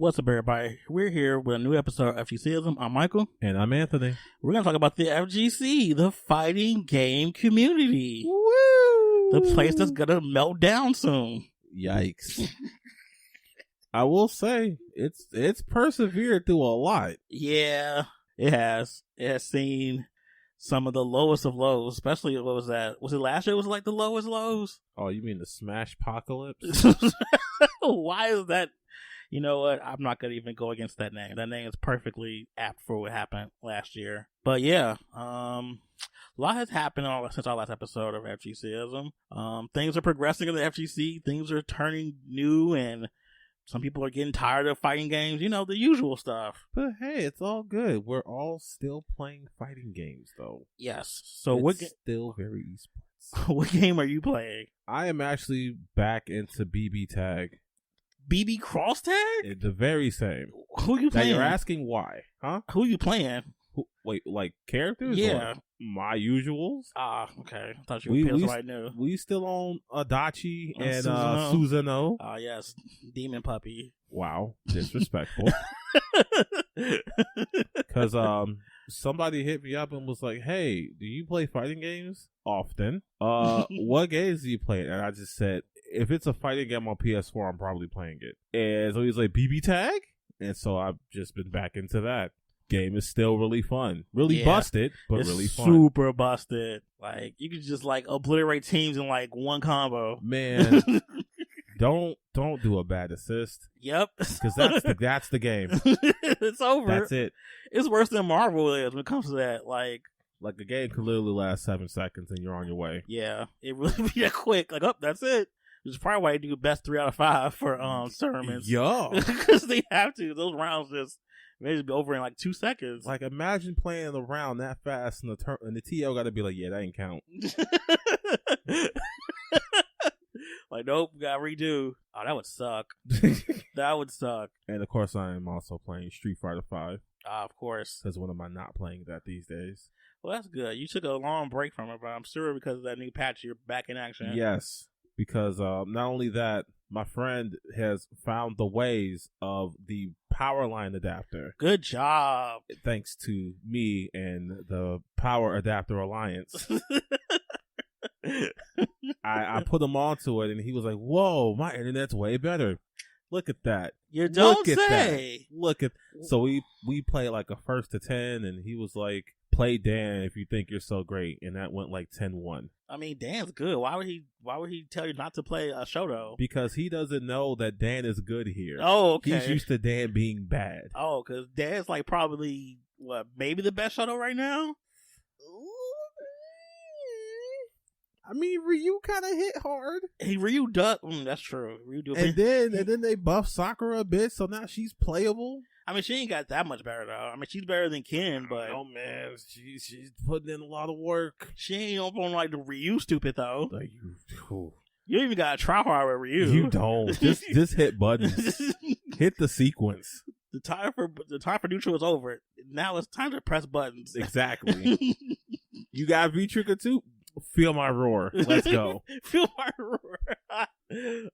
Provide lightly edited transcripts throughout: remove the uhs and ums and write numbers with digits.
What's up, everybody? We're here with a new episode of FGCism. I'm Michael. And I'm Anthony. We're going to talk about the FGC, the fighting game community. Woo! The place that's going to melt down soon. Yikes. I will say, it's persevered through a lot. Yeah, it has. It has seen some of the lowest of lows, especially, what was that? Was it last year? Was it like the lowest lows? Oh, you mean the Smash Apocalypse? Why is that? You know what? I'm not going to even go against that name. That name is perfectly apt for what happened last year. But yeah, a lot has happened since our last episode of FGCism. Things are progressing in the FGC. Things are turning new, and some people are getting tired of fighting games. You know, the usual stuff. But hey, it's all good. We're all still playing fighting games, though. Yes. So it's still very esports. What game are you playing? I am actually back into BB Tag. BB Cross Tag? The very same. Who are you playing? Now you're asking why, huh? Who are you playing? Wait, like characters? Yeah. Or my usuals? Ah, okay. I thought you were playing somebody new. We still on Adachi and Susanoo. Ah, yes. Demon Puppy. Wow. Disrespectful. Because somebody hit me up and was like, hey, do you play fighting games often? What games do you play? And I just said, if it's a fighting game on PS4, I'm probably playing it. And so he's like, BB Tag? And so I've just been back into that. Game is still really fun. Really busted, but it's really fun. Super busted. Like, you could just, like, obliterate teams in, like, one combo. Man, don't do a bad assist. Yep. Because that's the game. It's over. That's it. It's worse than Marvel is when it comes to that. Like a game could literally last 7 seconds and you're on your way. Yeah. It really be that quick. Like, that's it. Which is probably why they do best 3 out of 5 for tournaments. Yo. Because they have to. Those rounds just be over in like 2 seconds. Like, imagine playing a round that fast and the TL got to be like, yeah, that ain't count. Like, nope, got to redo. Oh, that would suck. That would suck. And of course, I am also playing Street Fighter 5. Of course. Because when am I not playing that these days? Well, that's good. You took a long break from it, but I'm sure because of that new patch, you're back in action. Yes. Because not only that, my friend has found the ways of the power line adapter. Good job. Thanks to me and the Power Adapter Alliance. I put him onto it, and he was like, whoa, my internet's way better. Look at that. You don't say. That. Look at. So we played like a 1 to 10, and he was like, play Dan if you think you're so great, and that went like 10-1. I mean, Dan's good. Why would he tell you not to play a Shoto? Because he doesn't know that Dan is good here. Oh, okay. He's used to Dan being bad. Oh, because Dan's like probably maybe the best Shoto right now. I mean, Ryu kind of hit hard. Ryu does. That's true. Ryu do. And then they buffed Sakura a bit, so now she's playable. I mean, she ain't got that much better, though. I mean, she's better than Ken, but... Oh, man. She's putting in a lot of work. She ain't up on, like, the Ryu stupid, though. You don't even got to try hard with Ryu. You don't. Just hit buttons. Hit the sequence. The time for neutral is over. Now it's time to press buttons. Exactly. You got V-Trigger, too? Feel my roar. Let's go. Feel my roar.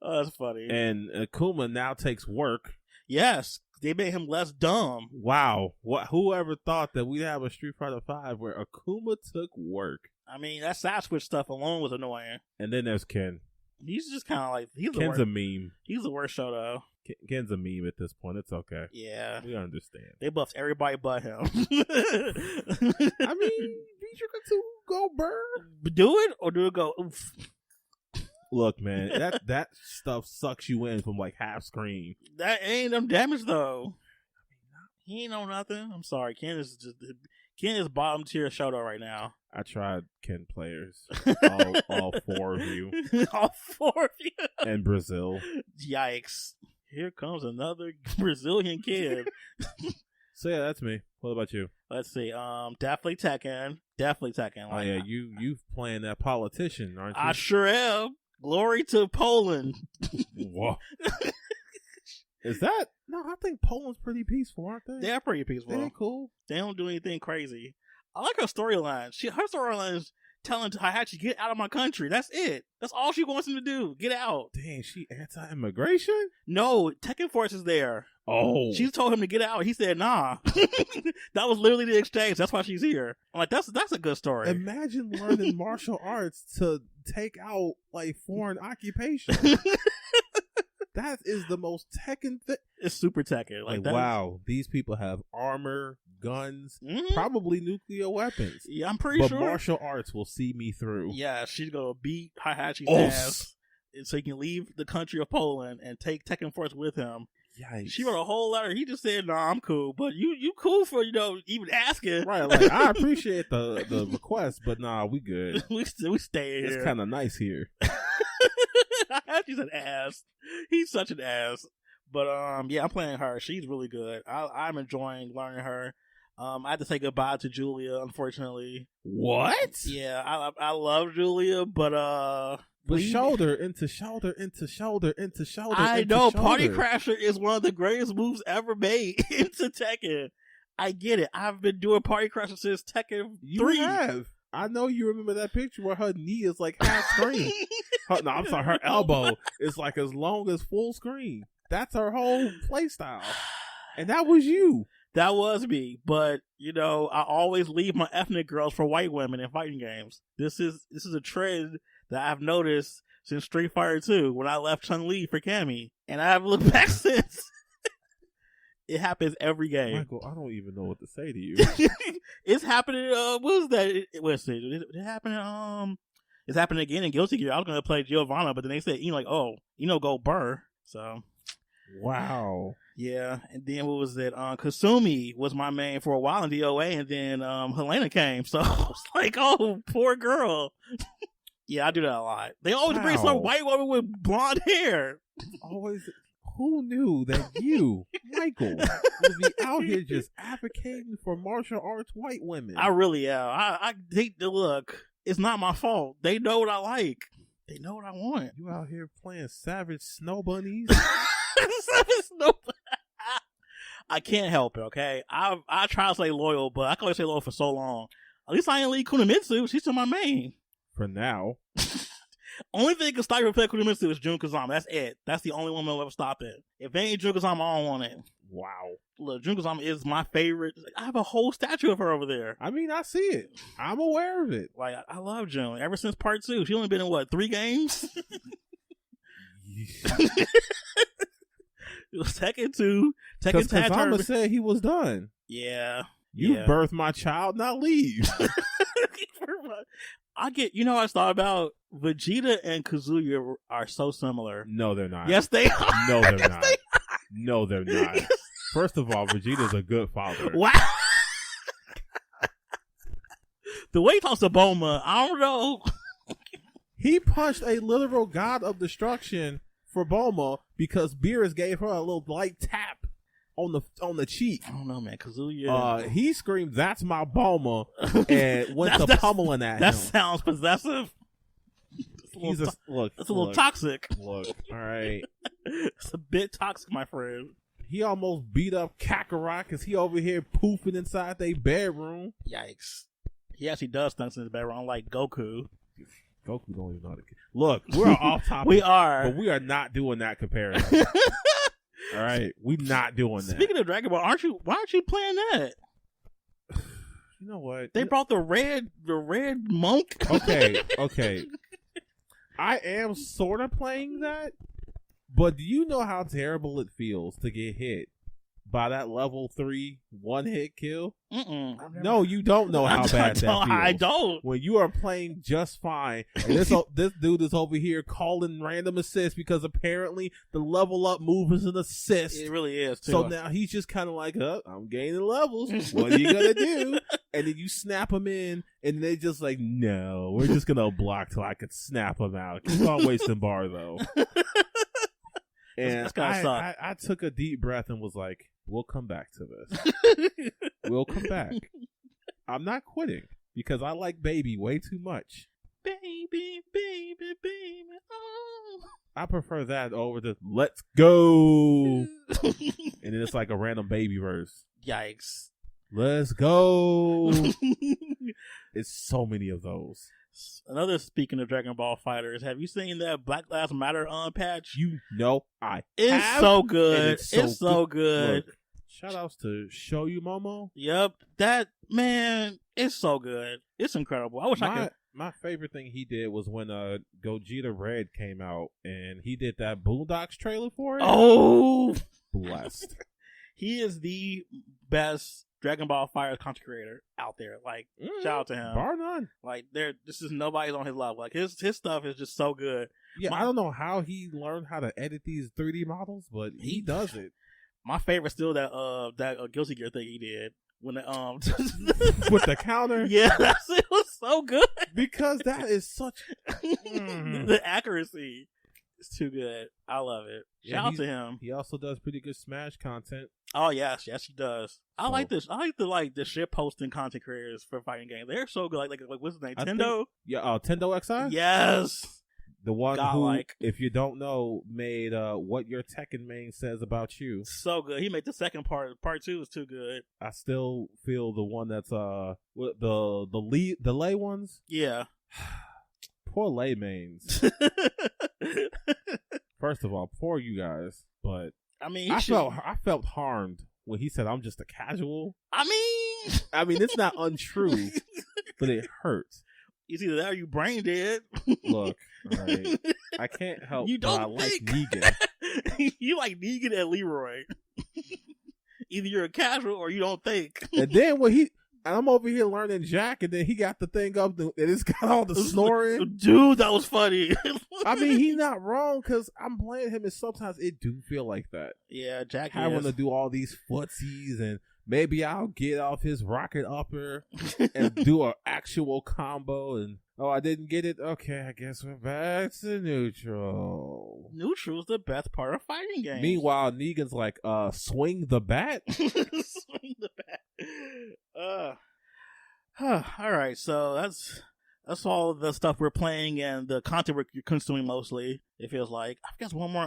Oh, that's funny. And Akuma now takes work. Yes. They made him less dumb. Wow. Whoever thought that we'd have a Street Fighter 5 where Akuma took work? I mean, that side switch stuff alone was annoying. And then there's Ken. He's just kind of like... Ken's a meme. He's the worst show, though. Ken's a meme at this point. It's okay. Yeah. We understand. They buffed everybody but him. I mean, V-Trigger 2 go burn. Do it or do it go oof? Look, man, that stuff sucks you in from like half screen. That ain't them damage though. He ain't know nothing. I'm sorry, Ken is bottom tier Shoto right now. I tried Ken players, all 4 of you, all 4 of you, and Brazil. Yikes! Here comes another Brazilian kid. So yeah, that's me. What about you? Let's see. Definitely Tekken. Like, oh yeah, you playing that politician, aren't you? I sure am. Glory to Poland. Whoa. Is that? No, I think Poland's pretty peaceful, aren't they? They're pretty peaceful. They're cool. They don't do anything crazy. I like her storyline. Her storyline is telling Heihachi, get out of my country. That's it. That's all she wants him to do. Get out. Dang, she anti-immigration? No, Tekken Force is there. Oh. She told him to get out. He said, nah. That was literally the exchange. That's why she's here. I'm like, that's a good story. Imagine learning martial arts to take out, like, foreign occupation. That is the most Tekken thing. It's super Tekken. Like wow, these people have armor, guns, probably nuclear weapons. Yeah, I'm pretty but sure. But martial arts will see me through. Yeah, she's going to beat Heihachi's ass so he can leave the country of Poland and take Tekken Force with him. Yikes. She wrote a whole letter. He just said, "Nah, I'm cool." But you cool for even asking, right? Like I appreciate the request, but nah, we good. we stay here. It's kind of nice here. She's an ass. He's such an ass. But yeah, I'm playing her. She's really good. I'm enjoying learning her. I had to say goodbye to Julia, unfortunately. What? Yeah, I love Julia, but shoulder into shoulder into shoulder into shoulder. I into know shoulder. Party Crasher is one of the greatest moves ever made into Tekken. I get it. I've been doing Party Crasher since Tekken 3. You have. I know you remember that picture where her knee is like half screen. Her elbow is like as long as full screen. That's her whole play style. And that was you. That was me. But, I always leave my ethnic girls for white women in fighting games. This is a trend that I've noticed since Street Fighter 2 when I left Chun-Li for Cammy. And I haven't looked back since. It happens every game. Michael, I don't even know what to say to you. It's happening. What was that? It happened. It's happening again in Guilty Gear. I was going to play Giovanna, but then they said, go Burr. So, wow. Yeah, and then what was it? Kasumi was my main for a while in DOA, and then Helena came. So I was like, oh, poor girl. Yeah, I do that a lot. They always bring some white woman with blonde hair. Always. Who knew that you, Michael, would be out here just advocating for martial arts white women? I really am. I hate the look. It's not my fault. They know what I like. They know what I want. You out here playing Savage Snow Bunnies? Savage Snow Bunnies. I can't help it, okay? I try to stay loyal, but I can only stay loyal for so long. At least I ain't leave Kunimitsu. She's still my main. For now. Only thing that can stop you from playing Kunimitsu is Jun Kazama. That's it. That's the only one that'll ever stop it. If it ain't Jun Kazama, I don't want it. Wow. Look, Jun Kazama is my favorite. I have a whole statue of her over there. I mean, I see it. I'm aware of it. Like, I love Jun. Ever since part 2. She only been in, 3 games? It was Tekken 2. Tekken Tag Kazama said he was done. Yeah. You birthed my child, not leave. I thought about Vegeta and Kazuya are so similar. No, they're not. Yes, they are. No, they're not. No, they're not. First of all, Vegeta's a good father. Wow. The way he talks to Bulma, I don't know. He punched a literal god of destruction for Bulma because Beerus gave her a little light tap on the cheek. I don't know, man. Kazuya. He screamed, "That's my Bulma," and went to pummeling at him. That sounds possessive. That's a little toxic. Look, all right. It's a bit toxic, my friend. He almost beat up Kakarot because he over here poofing inside their bedroom. Yikes. He actually does stunts in his bedroom, like Goku. Goku don't even know how to... Look, we're off topic. We are. But we are not doing that comparison. All right? We're not doing that. Speaking of Dragon Ball, why aren't you playing that? You know what? They brought the red monk. Okay. I am sort of playing that, but do you know how terrible it feels to get hit by that level 3 one-hit kill? No, you don't know how bad that feels. I don't. When you are playing just fine, and this dude is over here calling random assists because apparently the level up move is an assist. It really is, too. So now he's just kind of like, I'm gaining levels. What are you going to do? And then you snap them in, and they just like, no, we're just going to block till I can snap them out. Keep on wasting bar, though. And I took a deep breath and was like, we'll come back to this. We'll come back. I'm not quitting because I like Baby way too much. Baby, oh. I prefer that over the Let's Go. And then it's like a random Baby verse. Yikes. Let's go. It's so many of those. Another speaking of Dragon Ball Fighters, have you seen that Black Lives Matter patch? You know I It's have, so good. It's so good. Look, shout outs to Show You Momo. Yep. That, man, it's so good. It's incredible. I wish I could. My favorite thing he did was when Gogeta Red came out and he did that Boondocks trailer for it. Oh, blessed. He is the best Dragon Ball Fighters content creator out there. Like, shout out to him. Bar none. Like, this is nobody's on his level. Like, his stuff is just so good. Yeah, I don't know how he learned how to edit these 3D models, but he does it. My favorite still that Guilty Gear thing he did. When with the counter, yeah, it was so good because that is such the accuracy is too good. I love it. Shout out to him. He also does pretty good Smash content. Oh yes, he does. I like this. I like the shit posting content creators for fighting games. They're so good. Like what's his name? Tendo. Tendo XI. Yes. The one who, if you don't know, made What Your Tekken Main Says About You. So good. He made the second part. Part 2 is too good. I still feel the one that's the lay ones. Yeah. Poor lay mains. First of all, poor you guys. But I mean, I felt harmed when he said I'm just a casual. I mean, it's not untrue, but it hurts. It's either that or you brain dead. Look, right, I can't help you don't but I think. like Negan. You like Negan and Leroy. Either you're a casual or you don't think. And then when I'm over here learning Jack, and then he got the thing up, and it's got all the snoring. Dude, that was funny. I mean, he's not wrong, because I'm playing him, and sometimes it do feel like that. Yeah, Jack having to do all these footsies, and maybe I'll get off his rocket upper and do an actual combo, and I didn't get it. Okay, I guess we're back to neutral. Neutral's the best part of fighting games. Meanwhile, Negan's like, swing the bat? Swing the bat. All right, so that's all the stuff we're playing and the content we're consuming mostly, it feels like. I guess one more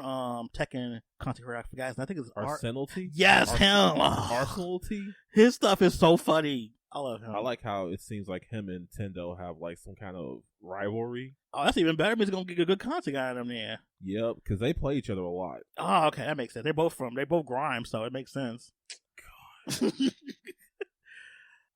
Tekken content creator I forgot. I think it's Arsenalty? Yes, him. Arsenalty? His stuff is so funny. I love him. I like how it seems like him and Tendo have like some kind of rivalry. Oh, that's even better. He's gonna get good content out of them there. Yep, because they play each other a lot. Oh, okay, that makes sense. They both Grime, so it makes sense. God.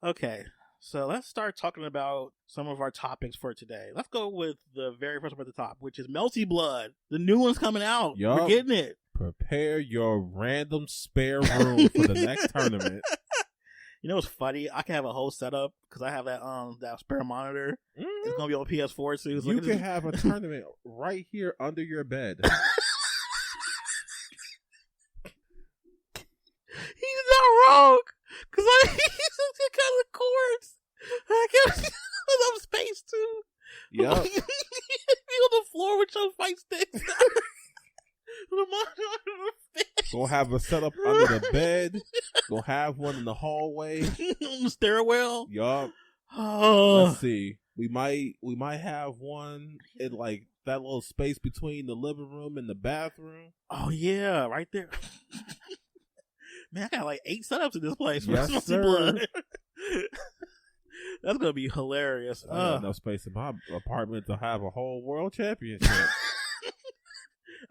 Okay, so let's start talking about some of our topics for today. Let's go with the very first one at the top, which is Melty Blood. The new one's coming out. Yep. We're getting it. Prepare your random spare room for the next tournament. You know what's funny? I can have a whole setup because I have that spare monitor. It's gonna be on PS4 too. So you can have a tournament right here under your bed. He's not wrong, because he's kind of cords. I got enough space too. Yep. Be on the floor with your fight sticks. Gonna have a setup under the bed. Gonna have one in the hallway. On the stairwell. Yup. Oh. Let's see. We might have one in like that little space between the living room and the bathroom. Oh yeah, right there. Man, I got like 8 setups in this place. Yes, sir. Blood. That's gonna be hilarious. I got enough space in my apartment to have a whole world championship.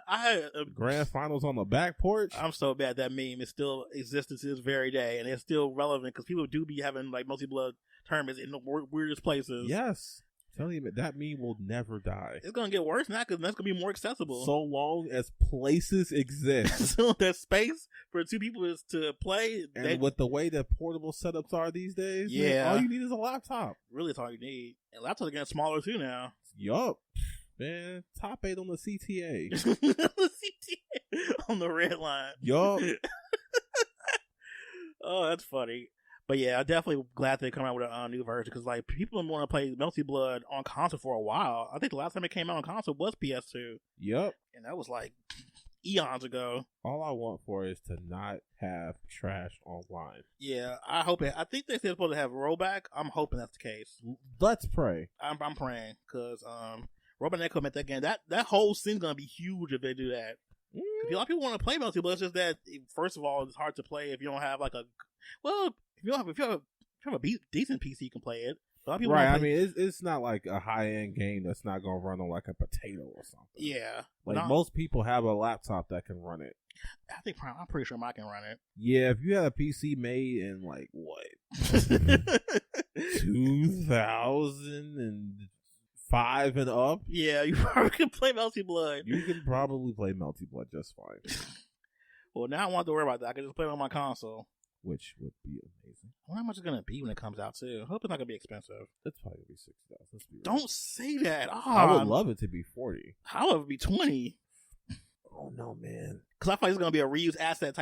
I had grand finals on the back porch. I'm so bad that meme is still existing to this very day, and it's still relevant because people do be having like Melty Blood tournaments in the weirdest places. Yes, tell you that meme will never die. It's gonna get worse now because that's gonna be more accessible. So long as places exist, so there's space for 2 people to play. And with the way that portable setups are these days, yeah, man, all you need is a laptop. Really, that's all you need. And laptops are getting smaller too now. Yup. Man, top 8 on the CTA. The CTA on the red line. Yup. Oh, that's funny. But yeah, I'm definitely glad they come out with a new version because like people have been wanting to play Melty Blood on console for a while. I think the last time it came out on console was PS2. Yep. And that was like eons ago. All I want for it is to not have trash online. Yeah, I hope it. I think they're supposed to have rollback. I'm hoping that's the case. Let's pray. I'm praying because Robot Netcode meant that game. That whole scene's gonna be huge if they do that. A lot of people want to play Melty Blood. It's just that first of all, it's hard to play if you don't have like a. Well, if you have a decent PC, you can play it. Right, I mean, it's not like a high-end game that's not going to run on like a potato or something. Yeah. Like, most people have a laptop that can run it. I'm pretty sure mine can run it. Yeah, if you had a PC made in like, what? 2005 and up? Yeah, you probably can play Melty Blood. You can probably play Melty Blood just fine. Well, now I don't have to worry about that. I can just play it on my console. Which would be amazing. I wonder how much it's going to be when it comes out, too. I hope it's not going to be expensive. It's probably going to be $60. Let's be real. Don't say that. Oh, I would love it to be $40. I would love it to be $20. Oh, no, man. Because I thought it's going to be a reused asset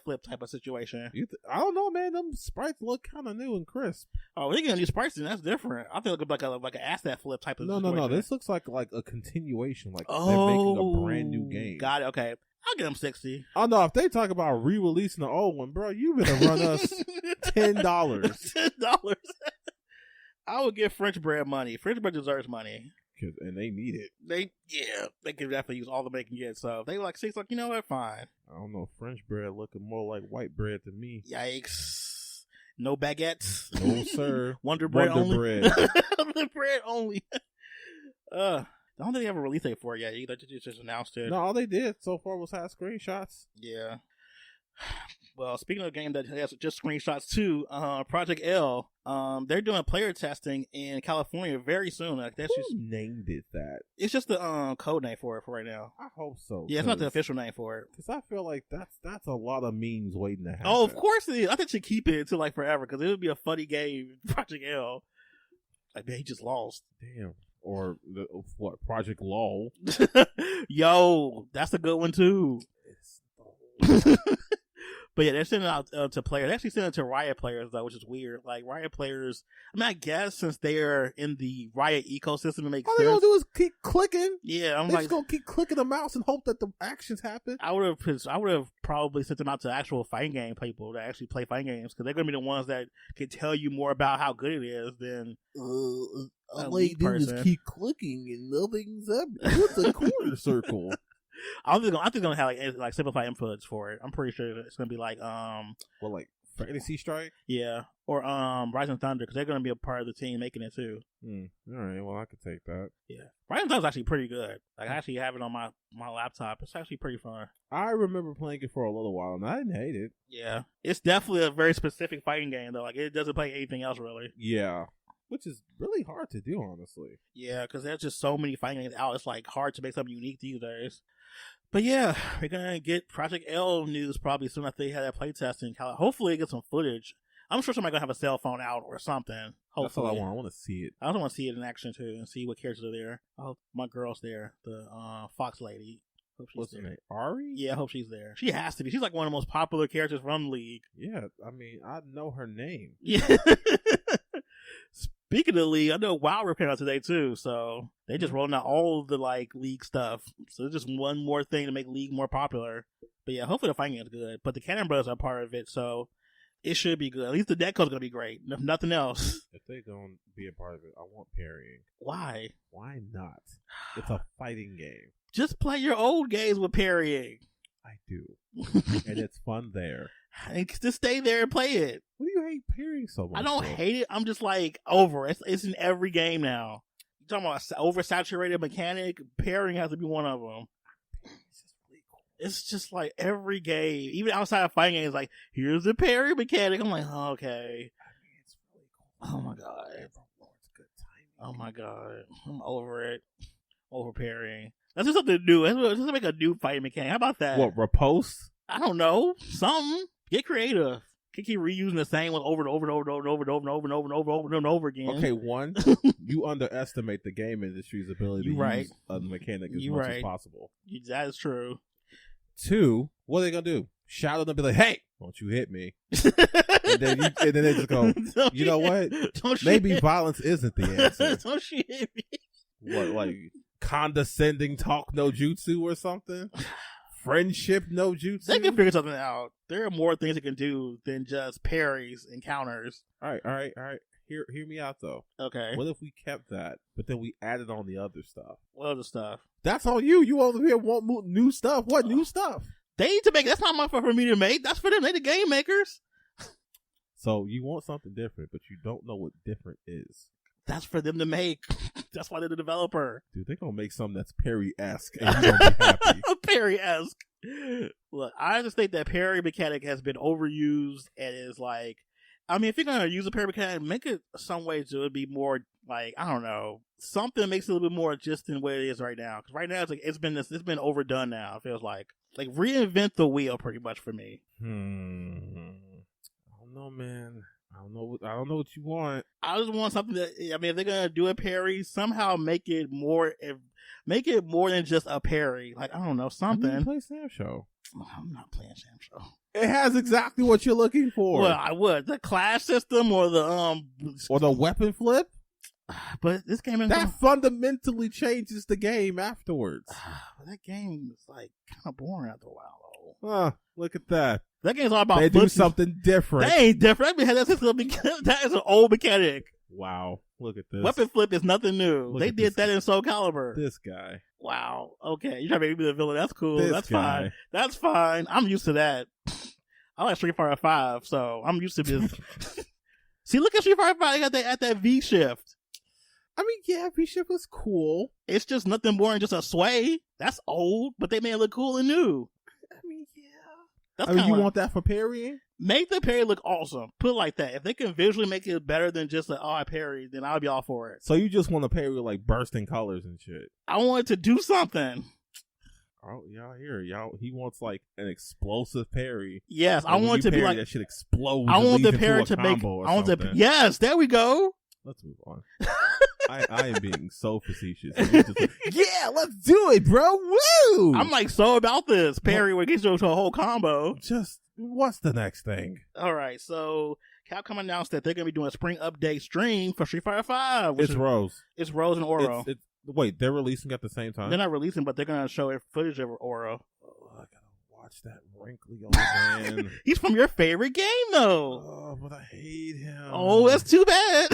flip type of situation. I don't know, man. Them sprites look kind of new and crisp. Oh, they're going to use sprites, and that's different. I think it looks like an asset flip type of situation. No. This looks like a continuation. Like they're making a brand new game. Got it. Okay. I'll give them 60. Oh, no. If they talk about re-releasing the old one, bro, you better run us $10. $10. I would give French bread money. French bread deserves money. And they need it. They can definitely use all the they can get. So if they like 6, like, you know what, fine. I don't know. French bread looking more like white bread to me. Yikes. No baguettes. No, sir. Wonder bread only. Wonder bread only. I don't think they have a release date for it yet. They just announced it. No, all they did so far was have screenshots. Yeah. Well, speaking of a game that has just screenshots too, Project L, they're doing player testing in California very soon. Like, Who named it that? It's just the code name for it for right now. I hope so. Yeah, it's not the official name for it. Because I feel like that's a lot of memes waiting to happen. Oh, of course it is. I think they should keep it until like forever because it would be a funny game. Project L. Like, man, he just lost. Damn. Or Project LOL. Yo, that's a good one too. But yeah, they're sending it out to players. They're actually sending it to Riot players though, which is weird. Like, Riot players, I mean, I guess since they're in the Riot ecosystem, it makes all sense. All they gonna do is keep clicking. Yeah, they're just gonna keep clicking the mouse and hope that the actions happen. I would have probably sent them out to actual fighting game people that actually play fighting games because they're gonna be the ones that can tell you more about how good it is than all they do is keep clicking and nothing's happening. What's a corner circle? I think they're gonna have like simplified inputs for it. I'm pretty sure it's gonna be like like Fantasy Strike, yeah, or Rising Thunder because they're gonna be a part of the team making it too. All right, well I could take that. Yeah, Rising Thunder is actually pretty good. Like, I actually have it on my laptop. It's actually pretty fun. I remember playing it for a little while and I didn't hate it. Yeah, it's definitely a very specific fighting game though. Like, it doesn't play anything else really. Yeah. Which is really hard to do, honestly. Yeah, because there's just so many fighting games out. It's like hard to make something unique these days. But yeah, we're gonna get Project L news probably soon after they have that playtesting. Hopefully, get some footage. I'm sure somebody's gonna have a cell phone out or something. Hopefully. That's what I want. I want to see it. I also want to see it in action too and see what characters are there. I hope my girl's there, the Fox lady. Hope she's What's there. her name? Ari? Yeah, I hope she's there. She has to be. She's like one of the most popular characters from the league. Yeah, I mean, I know her name. Yeah. Speaking of League, I know WoW came out today too, so they just rolling out all the like League stuff. So it's just one more thing to make League more popular. But yeah, hopefully the fighting game's good. But the Cannon Brothers are part of it, so it should be good. At least the deck code's gonna be great. If nothing else. If they're gonna be a part of it, I want parrying. Why? Why not? It's a fighting game. Just play your old games with parrying. I do. And it's fun there. And just stay there and play it. What do you hate parrying so much? I don't hate it. I'm just like over it. It's in every game now. You're talking about oversaturated mechanic. Parrying has to be one of them. It's just really cool. It's just like every game, even outside of fighting games, like, here's the parry mechanic. I'm like, oh, okay. I mean, it's really cool. Oh my god. It's good timing. Oh my god. I'm over it. Over parrying. Let's do something new. Let's make a new fighting mechanic. How about that? What, riposte? I don't know. Something. Get creative. Can keep reusing the same one over and over and over and over and over and over and over and over and over and over and over again. Okay, one, you underestimate the game industry's ability to use a mechanic as much as possible. That is true. 2, what are they gonna do? Shout at them and be like, "Hey, don't you hit me!" and then they just go, "You know what? Maybe violence isn't the answer." Don't you hit me? What, like condescending talk no jutsu or something? Friendship no jutsu? They can figure something out. There are more things they can do than just parries and counters. All right. Hear me out though. Okay. What if we kept that, but then we added on the other stuff? What other stuff? That's on you. You over here want new stuff. What new stuff? They need to make. That's not my for me to make. That's for them. They the game makers. So you want something different, but you don't know what different is. That's for them to make. That's why they're the developer. Dude, they're going to make something that's Perry-esque, and you're going to be happy. Perry-esque. Look, I just think that parry mechanic has been overused and is like, I mean, if you're going to use a parry mechanic, make it some way to it be more like, I don't know, something that makes it a little bit more just than what it is right now. Because right now it's been overdone now. It feels like reinvent the wheel pretty much for me. I don't know, man. I don't know what you want. I just want something that, I mean, if they're gonna do a parry, somehow make it more than just a parry. Like, I don't know, something. You play Sam Show. I'm not playing Sam Show. It has exactly what you're looking for. Well, I would the clash system or the weapon flip. But this game fundamentally changes the game afterwards. That game is like kind of boring after a while, though. Look at that. That game's all about they do something different. That ain't different. That is an old mechanic. Wow. Look at this. Weapon flip is nothing new. They did that in Soul Calibur. This guy. Wow. Okay. You're trying to make me the villain. That's cool. That's fine. That's fine. I'm used to that. I like Street Fighter 5, so I'm used to this. See, look at Street Fighter 5. They got that V shift. I mean, yeah, V shift was cool. It's just nothing more than just a sway. That's old, but they made it look cool and new. I mean, yeah. That's you want that for parrying? Make the parry look awesome. Put it like that. If they can visually make it better than just I parry, then I'll be all for it. So you just want to parry with like bursting colors and shit? I want it to do something. Oh, y'all hear y'all? He wants like an explosive parry. Yes, I want it to be like that shit explodes. I want the parry to make. Yes, there we go. Let's move on. I am being so facetious. Yeah, let's do it, bro. Woo! I'm like so about this parry where it gets you to a whole combo. Just what's the next thing? All right, so Capcom announced that they're gonna be doing a spring update stream for Street Fighter 5. It's Rose. It's Rose and Oro. Wait, they're releasing at the same time? They're not releasing, but they're gonna show footage of Oro. Oh, I gotta watch that wrinkly old man. He's from your favorite game, though. Oh, but I hate him. Oh, that's too bad.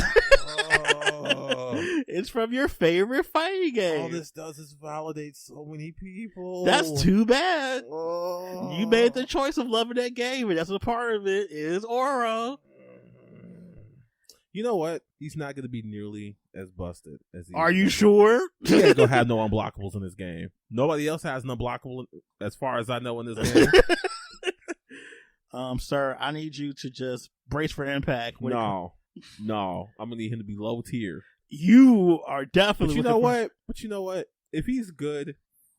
Oh. It's from your favorite fighting game. All this does is validate so many people. That's too bad. Oh. You made the choice of loving that game, and that's a part of it is Oro. You know what? He's not going to be nearly as busted as he is. Are you sure? He ain't going to have no unblockables in this game. Nobody else has an unblockable as far as I know in this game. Sir, I need you to just brace for impact. No. I'm going to need him to be low tier. You are definitely. But you know what? If he's good,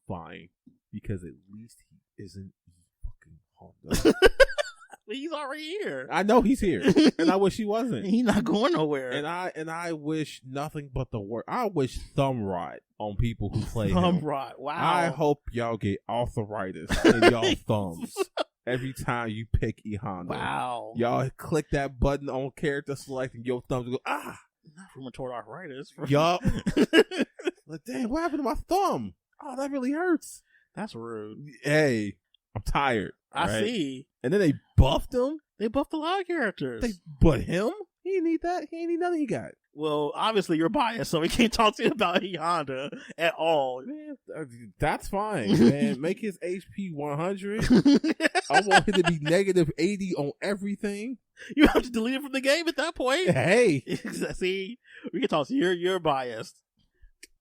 fine. Because at least he isn't fucking Honda. He's already here. I know he's here, and I wish he wasn't. He's not going nowhere. And I wish nothing but the worst. I wish thumb rot on people who play thumb him. Rot. Wow. I hope y'all get arthritis in y'all thumbs every time you pick E Honda. Wow. Y'all click that button on character select, and your thumbs go Not rheumatoid arthritis. Yup. Like, damn, what happened to my thumb? Oh, that really hurts. That's rude. Hey, I'm tired. I see. And then they buffed him. They buffed a lot of characters. But him? He didn't need that. He ain't need nothing he got. Well, obviously you're biased, so we can't talk to you about E Honda at all. Man, that's fine, man. Make his HP 100. I want him to be negative 80 on everything. You have to delete it from the game at that point. Hey. See, we can talk to you. You're biased.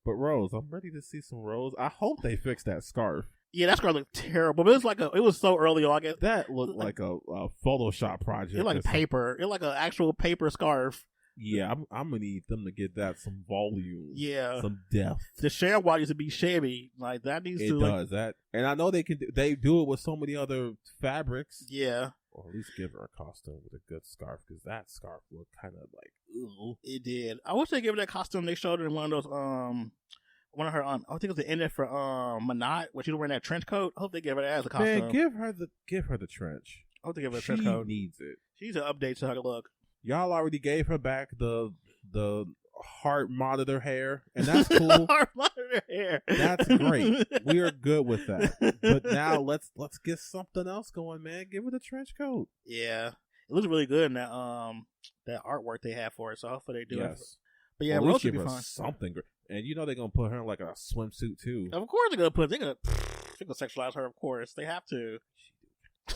But Rose, I'm ready to see some Rose. I hope they fix that scarf. Yeah, that scarf looked terrible. But it was so early on. That looked like a Photoshop project. It like paper. It like an actual paper scarf. Yeah, I'm gonna need them to get that some volume. Yeah, some depth. The ShareWall needs to be shabby. Like that needs to. It does that, and I know they can. They do it with so many other fabrics. Yeah, or at least give her a costume with a good scarf, because that scarf looked kind of like, ooh. It did. I wish they gave her that costume they showed her in one of those one of her I think it was the ending for Manat, where she was wearing that trench coat. I hope they give her that as a costume. Man, give her the trench. I hope they give her a trench coat. She needs it. She's an update to her look. Y'all already gave her back the heart monitor hair, and that's cool. Heart monitor hair. That's great. We are good with that. But now let's get something else going, man. Give her the trench coat. Yeah, it looks really good in that artwork they have for it. So hopefully they do it. But yeah, Rose should be fine. Something great. And you know they're gonna put her in like a swimsuit too. Of course they're gonna sexualize her. Of course they have to. A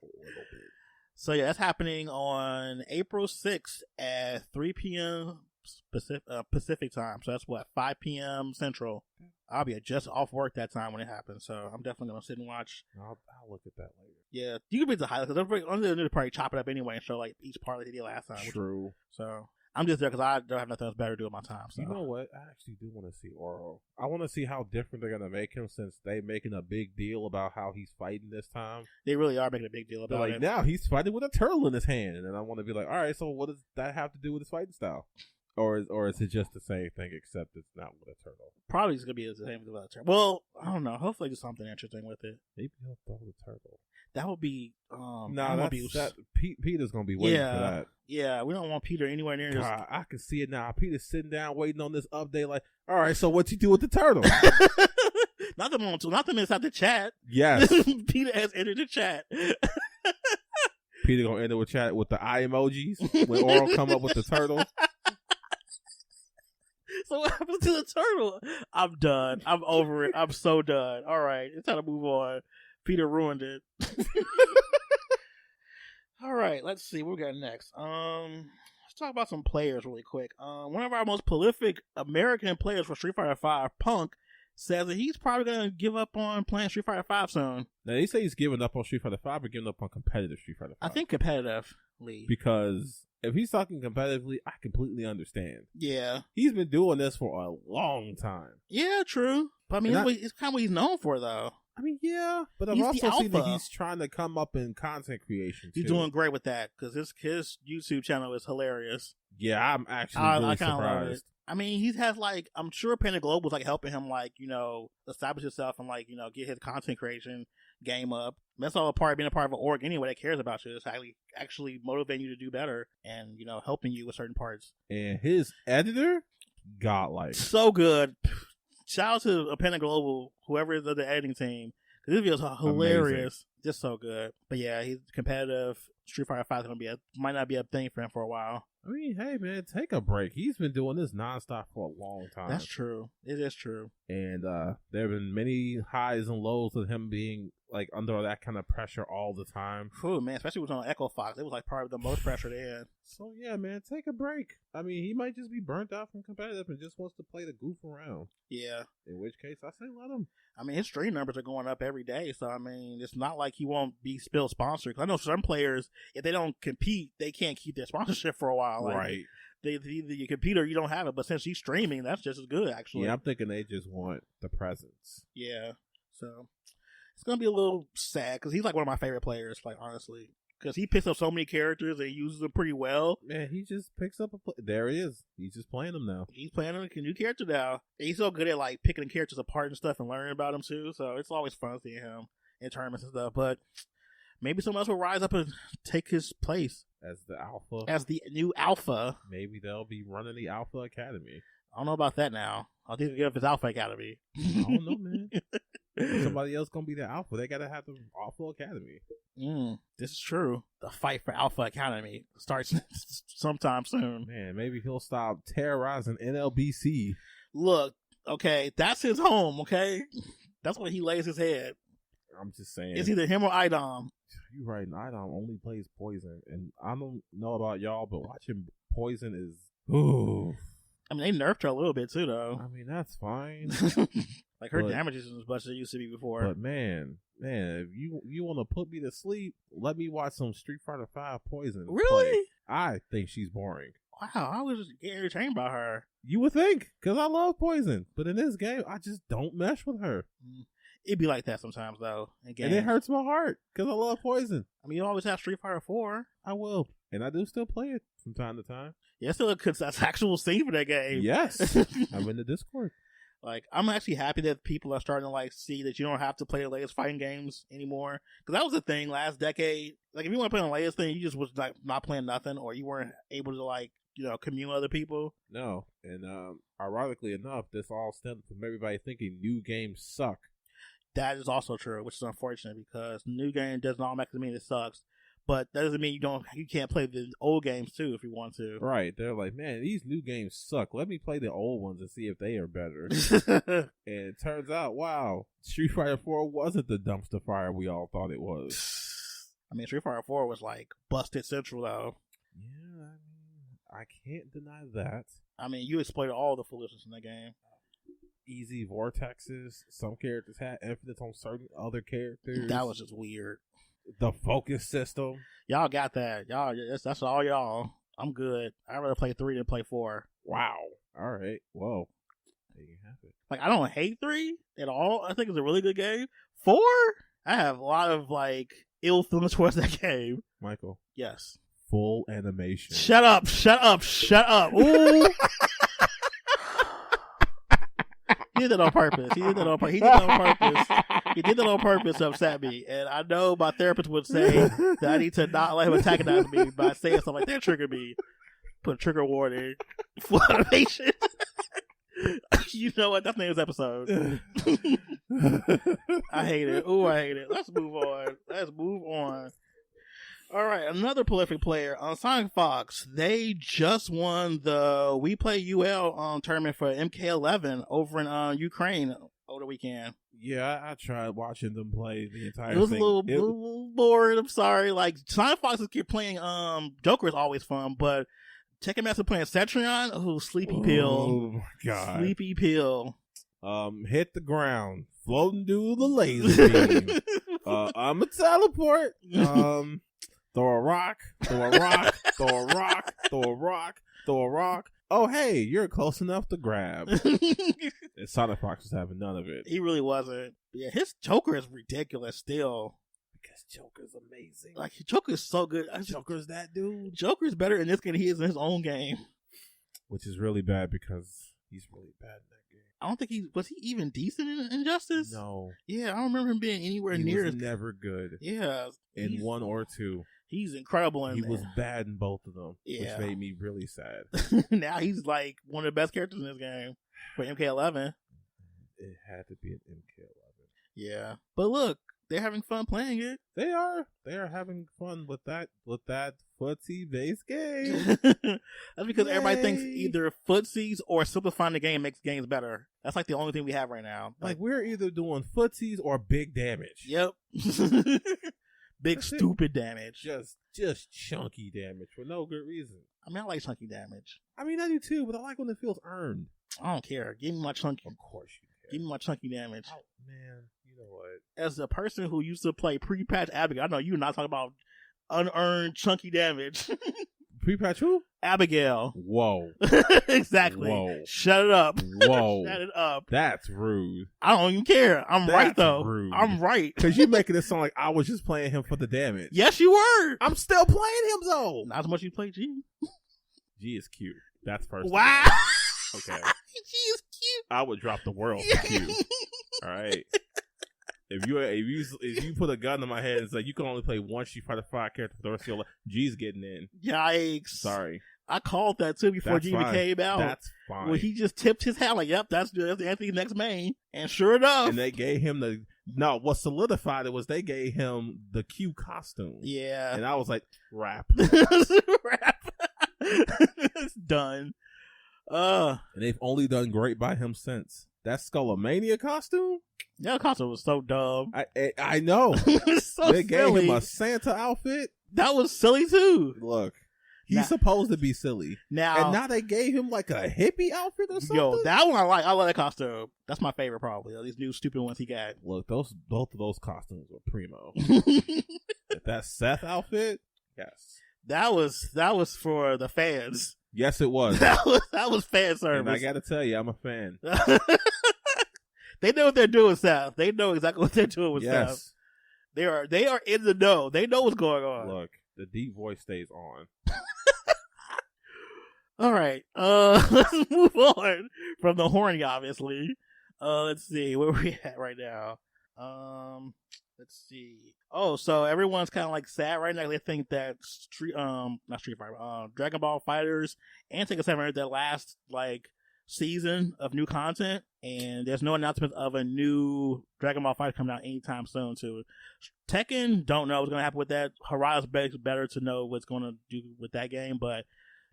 little bit. So yeah, that's happening on April 6th at 3 p.m. Pacific time. So that's what, 5 p.m. Central. I'll be just off work that time when it happens. So I'm definitely gonna sit and watch. I'll look at that later. Yeah, you can read the highlights because they'll probably chop it up anyway and show like each part like they did last time. True. So I'm just there because I don't have nothing else better to do with my time. So. You know what? I actually do want to see Oro. I want to see how different they're gonna make him since they're making a big deal about how he's fighting this time. They really are making a big deal about it. Now he's fighting with a turtle in his hand, and then I want to be like, all right, so what does that have to do with his fighting style? Or is it just the same thing except it's not with a turtle? Probably it's gonna be the same with a turtle. Well, I don't know. Hopefully, do something interesting with it. Maybe he'll throw the turtle. That would be. Peter's gonna be waiting for that. Yeah, we don't want Peter anywhere near. God, I can see it now. Peter's sitting down waiting on this update. Like, all right, so what you do with the turtle? Nothing inside the chat. Yes, Peter has entered the chat. Peter gonna enter with chat with the eye emojis when Oro come up with the turtle. So what happens to the turtle? I'm done. I'm over it. I'm so done. All right, it's time to move on. Peter ruined it. All right, let's see what we got next. Let's talk about some players really quick. One of our most prolific American players for Street Fighter V, Punk, says that he's probably going to give up on playing Street Fighter V soon. Now, they say he's giving up on Street Fighter V or giving up on competitive Street Fighter V. I think competitively. Because if he's talking competitively, I completely understand. Yeah. He's been doing this for a long time. Yeah, true. But I mean, it's kind of what he's known for, though. I mean, yeah, but I've also seen that he's trying to come up in content creation, too. He's doing great with that, because his YouTube channel is hilarious. Yeah, I'm actually really surprised. I mean, he has, like, I'm sure Panda Global's, like, helping him, like, you know, establish himself and, like, you know, get his content creation game up. That's all being a part of an org anyway that cares about you. It's actually motivating you to do better and, you know, helping you with certain parts. And his editor, godlike. So good. Shout out to Panda Global, whoever is of the editing team. This video is hilarious. Amazing. Just so good. But yeah, he's competitive. Street Fighter 5 might not be a thing for him for a while. I mean, hey man, take a break. He's been doing this nonstop for a long time. That's true. It is true. And there have been many highs and lows of him being like under that kind of pressure all the time. Ooh, man, especially with on Echo Fox. It was like probably the most pressure they had. So yeah, man, take a break. I mean, he might just be burnt out from competitive and just wants to play the goof around. Yeah. In which case, I say let him. I mean, his stream numbers are going up every day, so I mean, it's not like he won't be still sponsored. Cause I know some players, if they don't compete, they can't keep their sponsorship for a while. Like, right. Either you compete or you don't have it. But since he's streaming, that's just as good, actually. Yeah, I'm thinking they just want the presence. Yeah. So it's gonna be a little sad because he's like one of my favorite players. Like honestly, because he picks up so many characters and he uses them pretty well. Man, he just picks up there he is. He's just playing them now. He's playing a new character now. And he's so good at like picking the characters apart and stuff and learning about them too. So it's always fun seeing him in tournaments and stuff. But maybe someone else will rise up and take his place as the alpha, as the new alpha. Maybe they'll be running the Alpha Academy. I don't know about that now. I think they'll get up his Alpha Academy. I don't know, man. Somebody else gonna be the Alpha. They gotta have the Alpha Academy. This is true. The fight for Alpha Academy starts sometime soon. Man, maybe he'll stop terrorizing NLBC. Look, okay, that's his home. Okay, that's where he lays his head. I'm just saying. It's either him or IDOM. You're right. IDOM only plays Poison, and I don't know about y'all, but watching Poison is. Ooh. I mean, they nerfed her a little bit too, though. I mean, that's fine. Like her damage isn't as much as it used to be before. But man, if you want to put me to sleep, let me watch some Street Fighter V Poison. Really? Play. I think she's boring. Wow, I was just getting entertained by her. You would think, because I love Poison, but in this game, I just don't mesh with her. It'd be like that sometimes, though. And it hurts my heart, because I love Poison. I mean, you always have Street Fighter 4. I will. And I do still play it from time to time. Yeah, it's still a actual scene for that game. Yes. I'm in the Discord. Like, I'm actually happy that people are starting to, like, see that you don't have to play the latest fighting games anymore. Because that was the thing last decade. Like, if you want to play the latest thing, you just was, like, not playing nothing, or you weren't able to, like, you know, commune with other people. No. And, ironically enough, this all stemmed from everybody thinking new games suck. That is also true, which is unfortunate, because new game doesn't automatically mean it sucks. But that doesn't mean you can't play the old games too if you want to. Right. They're like, man, these new games suck. Let me play the old ones and see if they are better. And it turns out, wow, Street Fighter 4 wasn't the dumpster fire we all thought it was. I mean, Street Fighter 4 was like busted central though. Yeah, I can't deny that. I mean, you exploited all the foolishness in that game. Easy vortexes. Some characters had infinites on certain other characters. That was just weird. The focus system. Y'all got that. Y'all, that's all y'all. I'm good. I'd rather play 3 than play 4. Wow. All right. Whoa. There you have it. Like, I don't hate 3 at all. I think it's a really good game. 4? I have a lot of, like, ill feelings towards that game. Michael. Yes. Full animation. Shut up. Shut up. Shut up. Ooh. He did that on purpose. He did that on purpose to upset me. And I know my therapist would say that I need to not let him antagonize me by saying something like that trigger me. Put a trigger warning. Full animation. You know what? That's the name of this episode. I hate it. Ooh, I hate it. Let's move on. All right, another prolific player on SonicFox. They just won the WePlayUL tournament for MK11 over in Ukraine over the weekend. Yeah, I tried watching them play the entire thing. It was a little bored. I'm sorry. Like, SonicFox keep playing Joker is always fun, but Tekken Master playing Cetrion. Oh, sleepy pill. Oh my god. Sleepy pill. Hit the ground, floating through the laser beam. I'm a teleport. Throw a rock, throw a rock, throw a rock, throw a rock, throw a rock. Oh, hey, you're close enough to grab. And SonicFox was having none of it. He really wasn't. Yeah, his Joker is ridiculous still. Because Joker's amazing. Like, Joker's so good. Joker's that dude. Joker's better in this game than he is in his own game. Which is really bad because he's really bad in that game. I don't think was he even decent in Injustice? No. Yeah, I don't remember him being anywhere near. He was never good. Yeah. In 1 or 2. He's incredible in He there. was bad in both of them, yeah. which made me really sad. Now he's like one of the best characters in this game for MK11. It had to be an MK11. Yeah. But look, they're having fun playing it. They are. They are having fun with that footsie-based game. That's because everybody thinks either footsies or simplifying the game makes games better. That's like the only thing we have right now. Like we're either doing footsies or big damage. Yep. Big stupid damage. Just chunky damage for no good reason. I mean, I like chunky damage. I mean, I do too, but I like when it feels earned. I don't care. Give me my chunky. Of course you care. Give me my chunky damage. Oh, man, you know what? As a person who used to play pre-patch Abigail, I know you're not talking about unearned chunky damage. Pre-patch who? Abigail. Whoa. Exactly. Whoa. Shut it up. Whoa. Shut it up. That's rude. I don't even care. I'm right, though. Rude. I'm right. Because you're making it sound like I was just playing him for the damage. Yes, you were. I'm still playing him, though. Not as much as you play G. G is cute. That's first. Wow. Okay. G is cute. I would drop the world for Q. All right. If you put a gun to my head and say you can only play one Street Fighter 5 character for the rest of your life, G's getting in. Yikes. Sorry. I called that too before G came out. That's fine. Well, he just tipped his hat like, yep, that's Anthony's next main. And sure enough. And they gave him what solidified it was they gave him the Q costume. Yeah. And I was like, rap. Rap. It's done. And they've only done great by him since. That Skullomania costume? That costume was so dumb. I know. So they gave silly. him a Santa outfit. That was silly too. Look. He's supposed to be silly. And now they gave him like a hippie outfit or something? Yo, that one I like. I love that costume. That's my favorite probably. These new stupid ones he got. Look, both of those costumes were primo. That Seth outfit? Yes. That was for the fans. Yes, it was. That was fan service. And I gotta tell you, I'm a fan. They know what they're doing, Seth. They know exactly what they're doing with Seth. They are in the know. They know what's going on. Look, the deep voice stays on. All right. Let's move on from the horny, obviously. Let's see where we at right now. Let's see. Oh, so everyone's kind of like sad right now. They think that Dragon Ball Fighters and Tekken 7 are their last season of new content, and there's no announcement of a new Dragon Ball Fighter coming out anytime soon. Too. Tekken, don't know what's gonna happen with that. Horizon begs better to know what's gonna do with that game, but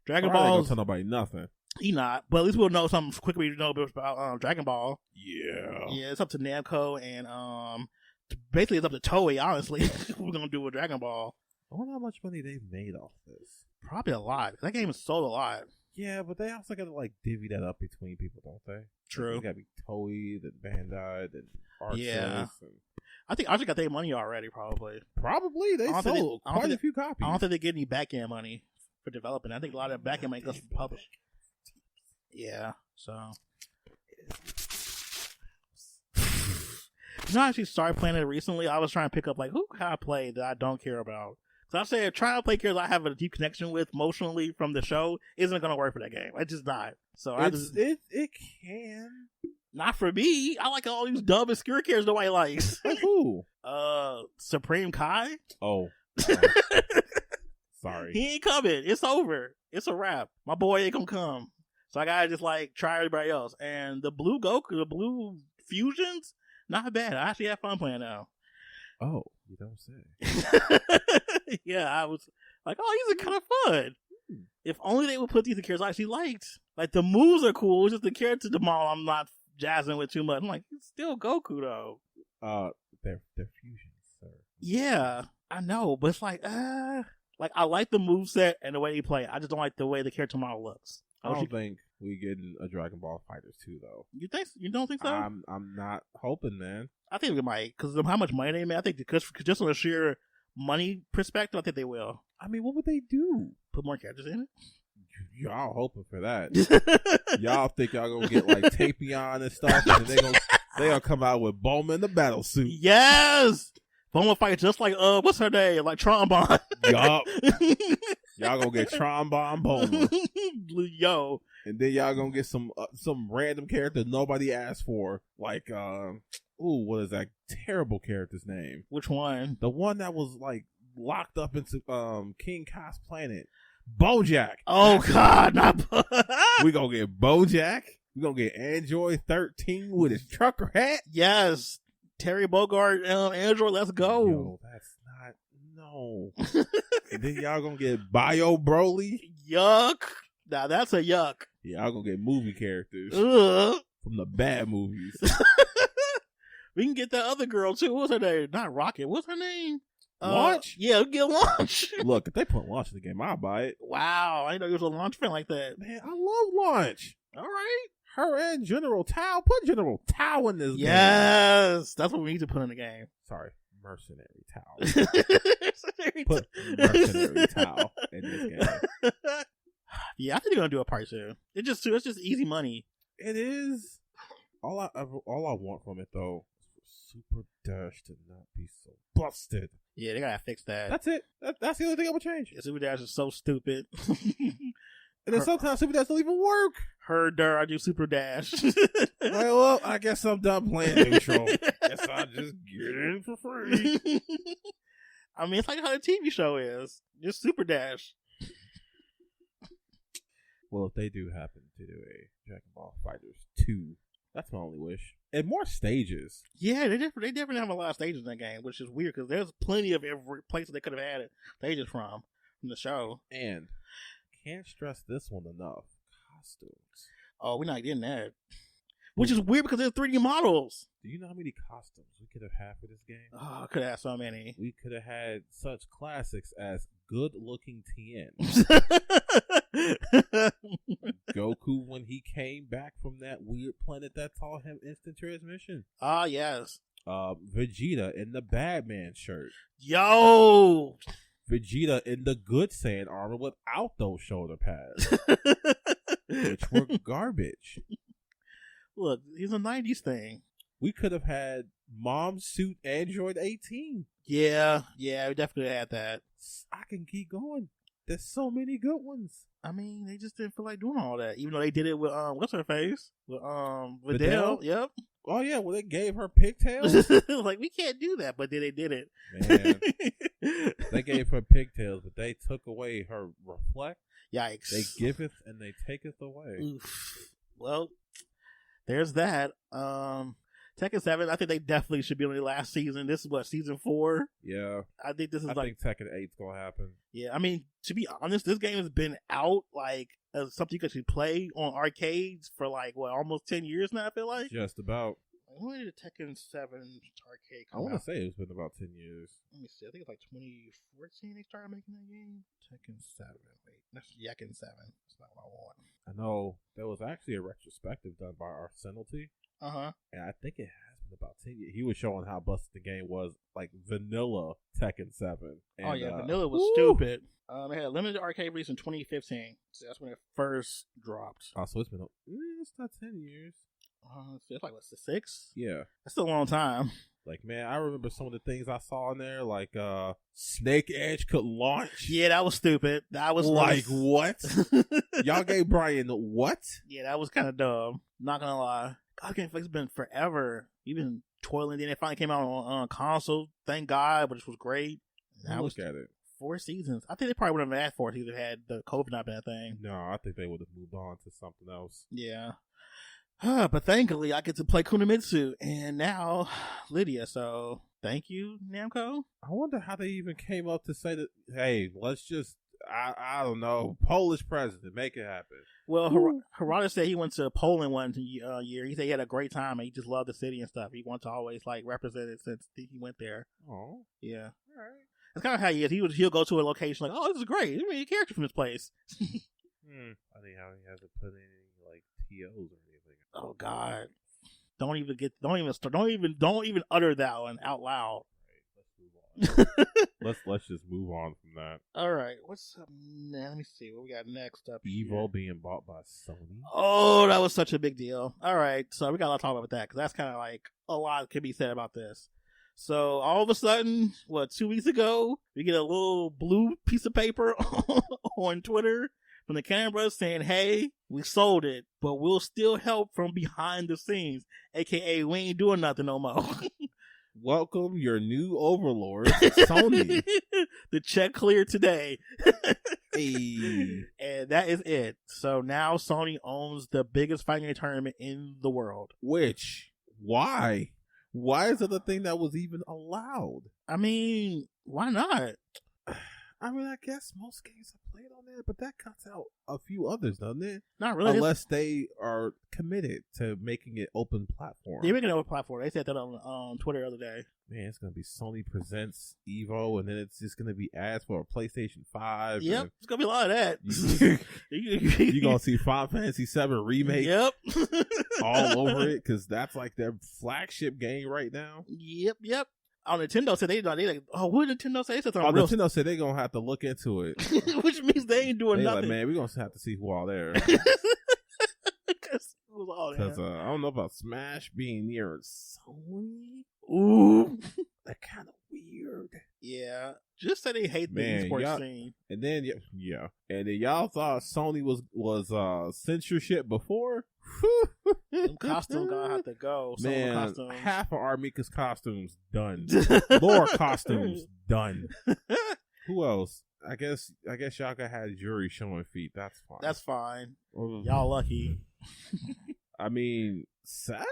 Dragon Ball ain't gonna tell nobody nothing. He not, but at least we'll know something quickly to know about Dragon Ball. Yeah, it's up to Namco and basically it's up to Toei. Honestly, what we're gonna do with Dragon Ball. I wonder how much money they've made off this. Probably a lot. That game is sold a lot. Yeah, but they also got to like divvy that up between people, don't they? True. It's got to be Toei, then Bandai, then Arxis. Yeah. And... I think Arxis got their money already, probably. Probably. They sold quite a few copies. I don't think they get any back-end money for developing. I think a lot of back-end money goes to publish. Yeah, so... You know, I actually started playing it recently. I was trying to pick up, like, who can I play that I don't care about? So I said, trying to play characters I have a deep connection with emotionally from the show isn't going to work for that game. It's just not. So it can. Not for me. I like all these dumb, obscure characters nobody likes. Like who? Supreme Kai. Oh. Sorry. He ain't coming. It's over. It's a wrap. My boy ain't gonna come. So I gotta just, like, try everybody else. And the blue Goku, the blue fusions, not bad. I actually have fun playing now. Oh, you don't say. Yeah, I was like, oh, these are kind of fun. If only they would put these in characters I actually liked. Like, the moves are cool. It's just the character model I'm not jazzing with too much. I'm like, it's still Goku, though. They're fusions, sir. Yeah, I know. But it's like, I like the moveset and the way they play. I just don't like the way the character model looks. I don't think we getting a Dragon Ball Fighters 2, though. You think? You don't think so? I'm not hoping, man. I think we might, because of how much money they made. I think because just on a sheer money perspective, I think they will. I mean, what would they do? Put more characters in it? Y'all hoping for that. Y'all think y'all gonna get like Tapion and stuff, and they gonna come out with Bulma in the battle suit. Yes! Bulma fight just like, what's her name? Like Trombone. Yup. Y'all gonna get Trombone Bulma. Yo. And then y'all gonna get some random character nobody asked for. Like, what is that terrible character's name? Which one? The one that was like locked up into King Kai's planet. BoJack. Oh God, not We gonna get BoJack. We gonna get Android 13 with his trucker hat. Yes. Terry Bogard, Android, let's go. Yo, that's not, no. And then y'all gonna get Bio Broly. Yuck. Now that's a yuck. Y'all gonna get movie characters from the bad movies. We can get that other girl too. What's her name? Not Rocket. What's her name? Launch? Yeah, we get Launch. Look, if they put Launch in the game, I'll buy it. Wow, I didn't know you was a Launch fan like that. Man, I love Launch. All right. Her and General Tao. Put General Tao in this game. Yes, that's what we need to put in the game. Sorry, Mercenary Tao. Put Mercenary Tao in this game. Yeah, I think they're gonna do a part 2. It's just easy money. It is. All I want from it though is for Super Dash to not be so busted. Yeah, they gotta fix that. That's it. That's the only thing I would change. Yeah, Super Dash is so stupid. And then sometimes Super Dash don't even work. I do Super Dash. Well, I guess I'm done playing neutral. Guess I'll just get in for free. I mean, it's like how the TV show is. Just Super Dash. Well, if they do happen to do a Dragon Ball Fighters 2, that's my only wish. And more stages. Yeah, they definitely have a lot of stages in that game, which is weird because there's plenty of every place they could have added stages from the show. And can't stress this one enough. Costumes. Oh, we're not getting that. Which is weird because there's 3D models. Do you know how many costumes we could have had for this game? Oh, I could have had so many. We could have had such classics as good-looking Tien. Goku when he came back from that weird planet that taught him instant transmission. Ah, yes. Vegeta in the Batman shirt. Yo! Vegeta in the Good Saiyan armor without those shoulder pads. Which were garbage. Look, he's a 90s thing. We could have had Mom Suit Android 18. Yeah, we definitely had that. I can keep going. There's so many good ones. I mean, they just didn't feel like doing all that. Even though they did it with, what's her face? With, Videl. Videl? Yep. Oh, yeah, well, they gave her pigtails. Like, we can't do that, but then they did it. Man, they gave her pigtails, but they took away her reflect. Yikes. They giveth and they taketh away. Oof. Well, there's that. Tekken 7, I think they definitely should be on the last season. This is what, season 4? Yeah. I think this is I think Tekken 8's gonna happen. Yeah, I mean, to be honest, this game has been out like as something you could actually play on arcades for like what, almost 10 years now, I feel like. Just about. When did Tekken 7 arcade I come want out? to say it's been about 10 years. Let me see. I think it's like 2014 they started making that game. Tekken 7. Wait, that's Tekken 7. That's not what I want. I know there was actually a retrospective done by Arsenalty. And I think it has been about 10 years. He was showing how busted the game was, like vanilla Tekken 7. And, vanilla was stupid. It had a limited arcade release in 2015. So that's when it first dropped. Oh, so it's been, it's not 10 years. It's like, what's the 6? Yeah. That's still a long time. Like, man, I remember some of the things I saw in there, like Snake Edge could launch. Yeah, that was stupid. That was like, what? Y'all gave Brian what? Yeah, that was kind of dumb. Not gonna lie. God, Game Flex has been forever. You've been toiling. Then it finally came out on console. Thank God, which was great. Look at it. 4 seasons. I think they probably would have had 4 seasons had the COVID not been a thing. No, I think they would have moved on to something else. Yeah. But thankfully, I get to play Kunimitsu and now Lydia. So thank you, Namco. I wonder how they even came up to say that. Hey, let's just. I don't know. Polish president, make it happen. Well, Harada said he went to Poland one year. He said he had a great time and he just loved the city and stuff. He wants to always like represent it since he went there. Oh, yeah. All right. That's kind of how he is. He'll go to a location like, oh, this is great. There's a character from this place. I think how he hasn't put any like TOs or anything. Oh God! Don't even utter that one out loud. Let's just move on from that. All right, what's up? Let me see what we got next up. Evo being bought by Sony. Oh, that was such a big deal. All right, so we got a lot to talk about that because that's kind of like a lot could be said about this. So all of a sudden, 2 weeks ago, we get a little blue piece of paper on Twitter from the Canberra saying, "Hey, we sold it, but we'll still help from behind the scenes, aka we ain't doing nothing no more." Welcome your new overlord, Sony. The check cleared today. Hey. And that is it. So now Sony owns the biggest fighting game tournament in the world. Why? Why is it a thing that was even allowed? I mean, why not? I mean, I guess most games are played on there, but that cuts out a few others, doesn't it? Not really. Unless they are committed to making it open platform. They're making it open platform. They said that on Twitter the other day. Man, it's going to be Sony Presents Evo, and then it's just going to be ads for a PlayStation 5. Yep, it's going to be a lot of that. You're going to see Final Fantasy 7 Remake all over it, because that's like their flagship game right now. Yep. Nintendo said what did Nintendo say? Nintendo said they're going to have to look into it. Which means they ain't doing nothing. Like, man, we're going to have to see who all there. Because I don't know about Smash being near Sony. Ooh. That's kind of weird. Yeah. Just say they hate the esports scene. And then, and then y'all thought Sony was censorship before? Them costumes gonna have to go. Man, half of Armika's costumes done. Lore costumes done. Who else? I guess y'all could have Yuri showing feet. That's fine. That's fine. Y'all lucky. I mean, Seth?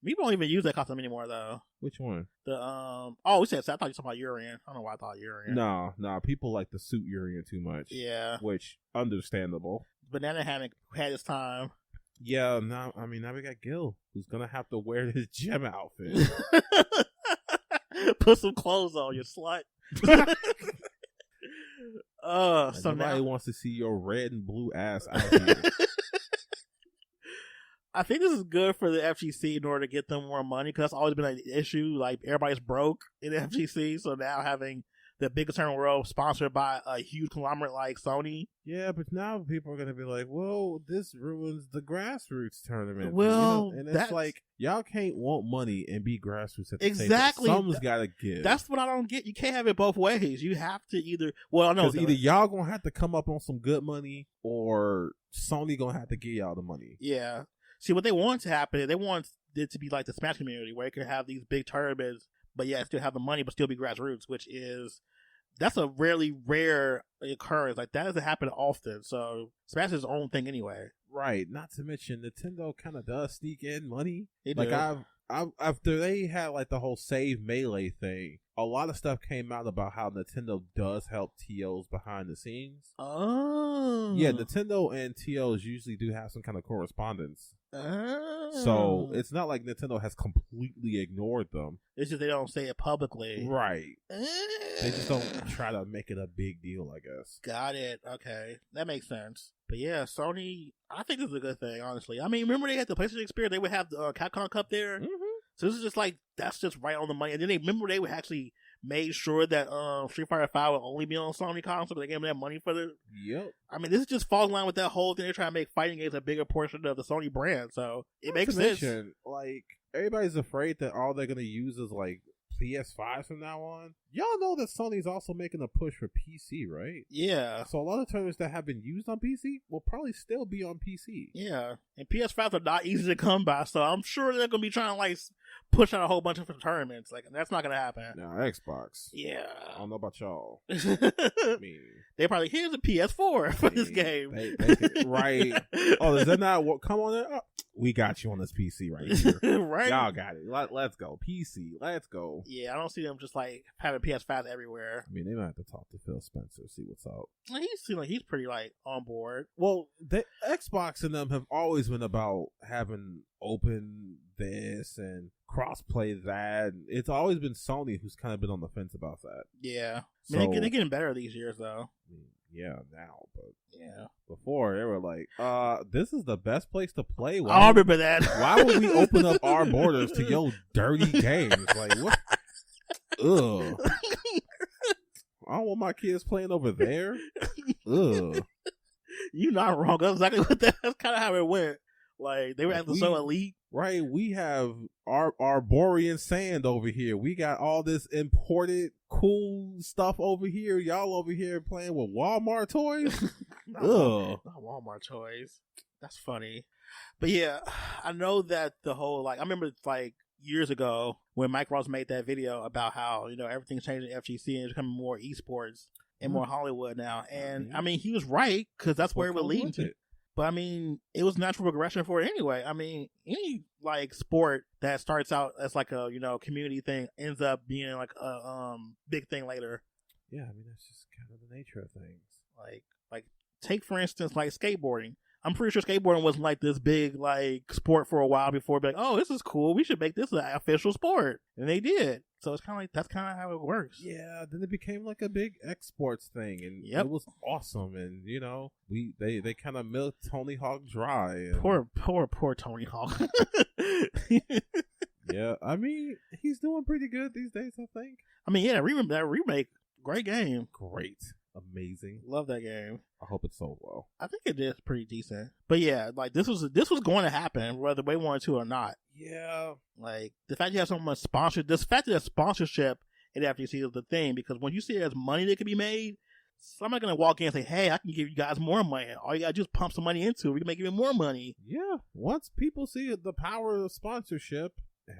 We won't even use that costume anymore, though. Which one? We said Seth. I thought you were talking about Urian. I don't know why I thought Urian. No. People like the suit Urian too much. Yeah. Which, understandable. Banana hadn't had his time. Yeah, now we got Gil, who's gonna have to wear his gem outfit. Put some clothes on, you slut. So nobody wants to see your red and blue ass out here. I think this is good for the FGC in order to get them more money, because that's always been an issue. Like, everybody's broke in the FGC, so now having the biggest tournament in the world sponsored by a huge conglomerate like Sony. Yeah, but now people are going to be like, well, this ruins the grassroots tournament. Well, and it's like, y'all can't want money and be grassroots at the same time. Exactly. Something's got to give. That's what I don't get. You can't have it both ways. You have to either y'all going to have to come up on some good money, or Sony going to have to give y'all the money. Yeah. See, what they want to happen, they want it to be like the Smash community, where it could have these big tournaments, but still have the money, but still be grassroots, that's a really rare occurrence. Like, that doesn't happen often. So Smash is its own thing anyway. Right. Not to mention, Nintendo kind of does sneak in money. They like, do. After they had like the whole Save Melee thing, a lot of stuff came out about how Nintendo does help TOs behind the scenes. Oh. Yeah, Nintendo and TOs usually do have some kind of correspondence. So it's not like Nintendo has completely ignored them. It's just they don't say it publicly. Right. They just don't try to make it a big deal, I guess. Got it. Okay. That makes sense. But yeah, Sony, I think this is a good thing, honestly. I mean, remember they had the PlayStation Experience? They would have the Capcom Cup there? Mm-hmm. So this is just like, that's just right on the money. And then they would actually made sure that Street Fighter 5 would only be on Sony console. They gave them that money for the... Yep. I mean, this is just falls in line with that whole thing. They're trying to make fighting games a bigger portion of the Sony brand. So it makes sense. Like, everybody's afraid that all they're going to use is like PS5 from now on. Y'all know that Sony's also making a push for PC, right? Yeah. So a lot of tournaments that have been used on PC will probably still be on PC. Yeah. And PS5s are not easy to come by, so I'm sure they're going to be trying to like push out a whole bunch of tournaments. Like, that's not going to happen. Now, Xbox. Yeah. I don't know about y'all. I mean, they probably, here's a PS4 for this game. Right. Oh, is that not what? Come on. We got you on this PC right here. Right? Y'all got it. Let's go. PC. Let's go. Yeah, I don't see them just like having PS5 everywhere. I mean, they might have to talk to Phil Spencer, see what's up. He's pretty like on board. Well, the Xbox and them have always been about having open this and cross-play that. It's always been Sony who's kind of been on the fence about that. Yeah. I mean, they're getting better these years, though. Yeah, now, but yeah, before they were like, this is the best place to play. I remember that. Why would we open up our borders to your dirty games? Like, what? Ugh. I don't want my kids playing over there. Ugh. You're not wrong. That's exactly what that's kind of how it went. Like, they were acting so elite. Right, we have our Borean sand over here. We got all this imported cool stuff over here. Y'all over here playing with Walmart toys? Not Walmart toys. That's funny. But yeah, I know that the whole, like, I remember like years ago when Mike Ross made that video about how, you know, everything's changing at FGC and it's becoming more esports and more Hollywood now. And I mean, he was right, because that's where it would lead to. But I mean, it was natural progression for it anyway. I mean, any like sport that starts out as like a, you know, community thing ends up being like a big thing later. Yeah, I mean, that's just kind of the nature of things. Like take for instance like skateboarding. I'm pretty sure skateboarding wasn't like this big like sport for a while before being like, oh, this is cool, we should make this an official sport. And they did. So it's kind of like, that's kind of how it works. Yeah, then it became like a big exports thing, and it was awesome. And you know, they kind of milked Tony Hawk dry. And... Poor Tony Hawk. Yeah, I mean, he's doing pretty good these days, I think. I mean, yeah, that remake, great game. Great. Amazing. Love that game. I hope it sold well. I think it did pretty decent. But yeah, like this was going to happen whether they wanted to or not. Yeah. Like the fact you have so much sponsorship, the fact that there's sponsorship in FGC is the thing, because when you see there's money that can be made, somebody's gonna walk in and say, hey, I can give you guys more money. All you gotta do is pump some money into it. We can make even more money. Yeah. Once people see the power of sponsorship,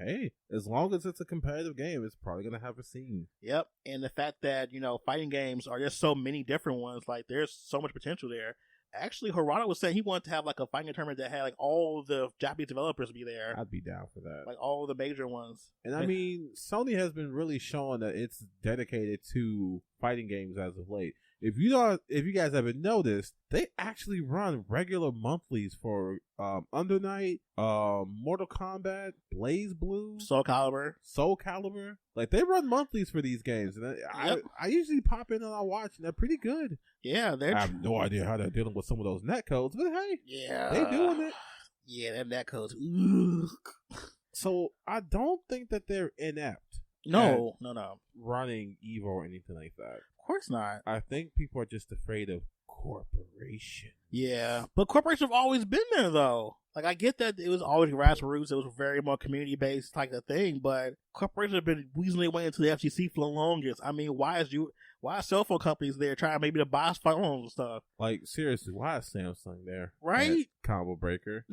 hey, as long as it's a competitive game, it's probably going to have a scene. Yep. And the fact that, you know, fighting games are just so many different ones, like there's so much potential there. Actually, Harada was saying he wanted to have like a fighting tournament that had like all the Japanese developers be there. I'd be down for that. Like all the major ones. And I mean, Sony has been really showing that it's dedicated to fighting games as of late. If you guys haven't noticed, they actually run regular monthlies for Under Night, Mortal Kombat, Blaze Blue, Soul Calibur. Like they run monthlies for these games, and I usually pop in and I watch, and they're pretty good. Yeah, I have no idea how they're dealing with some of those netcodes, but hey, yeah, they doing it. Yeah, that netcodes. So I don't think that they're inept. No. Running Evo or anything like that. Of course not. I think people are just afraid of corporation. Yeah, but corporations have always been there, though. Like, I get that it was always grassroots, it was very more community-based type of thing, but corporations have been weaseling their way into the FGC for the longest. I mean, why are cell phone companies there trying maybe to buy phones and stuff? Like, seriously, why is Samsung there? Right? Combo breaker.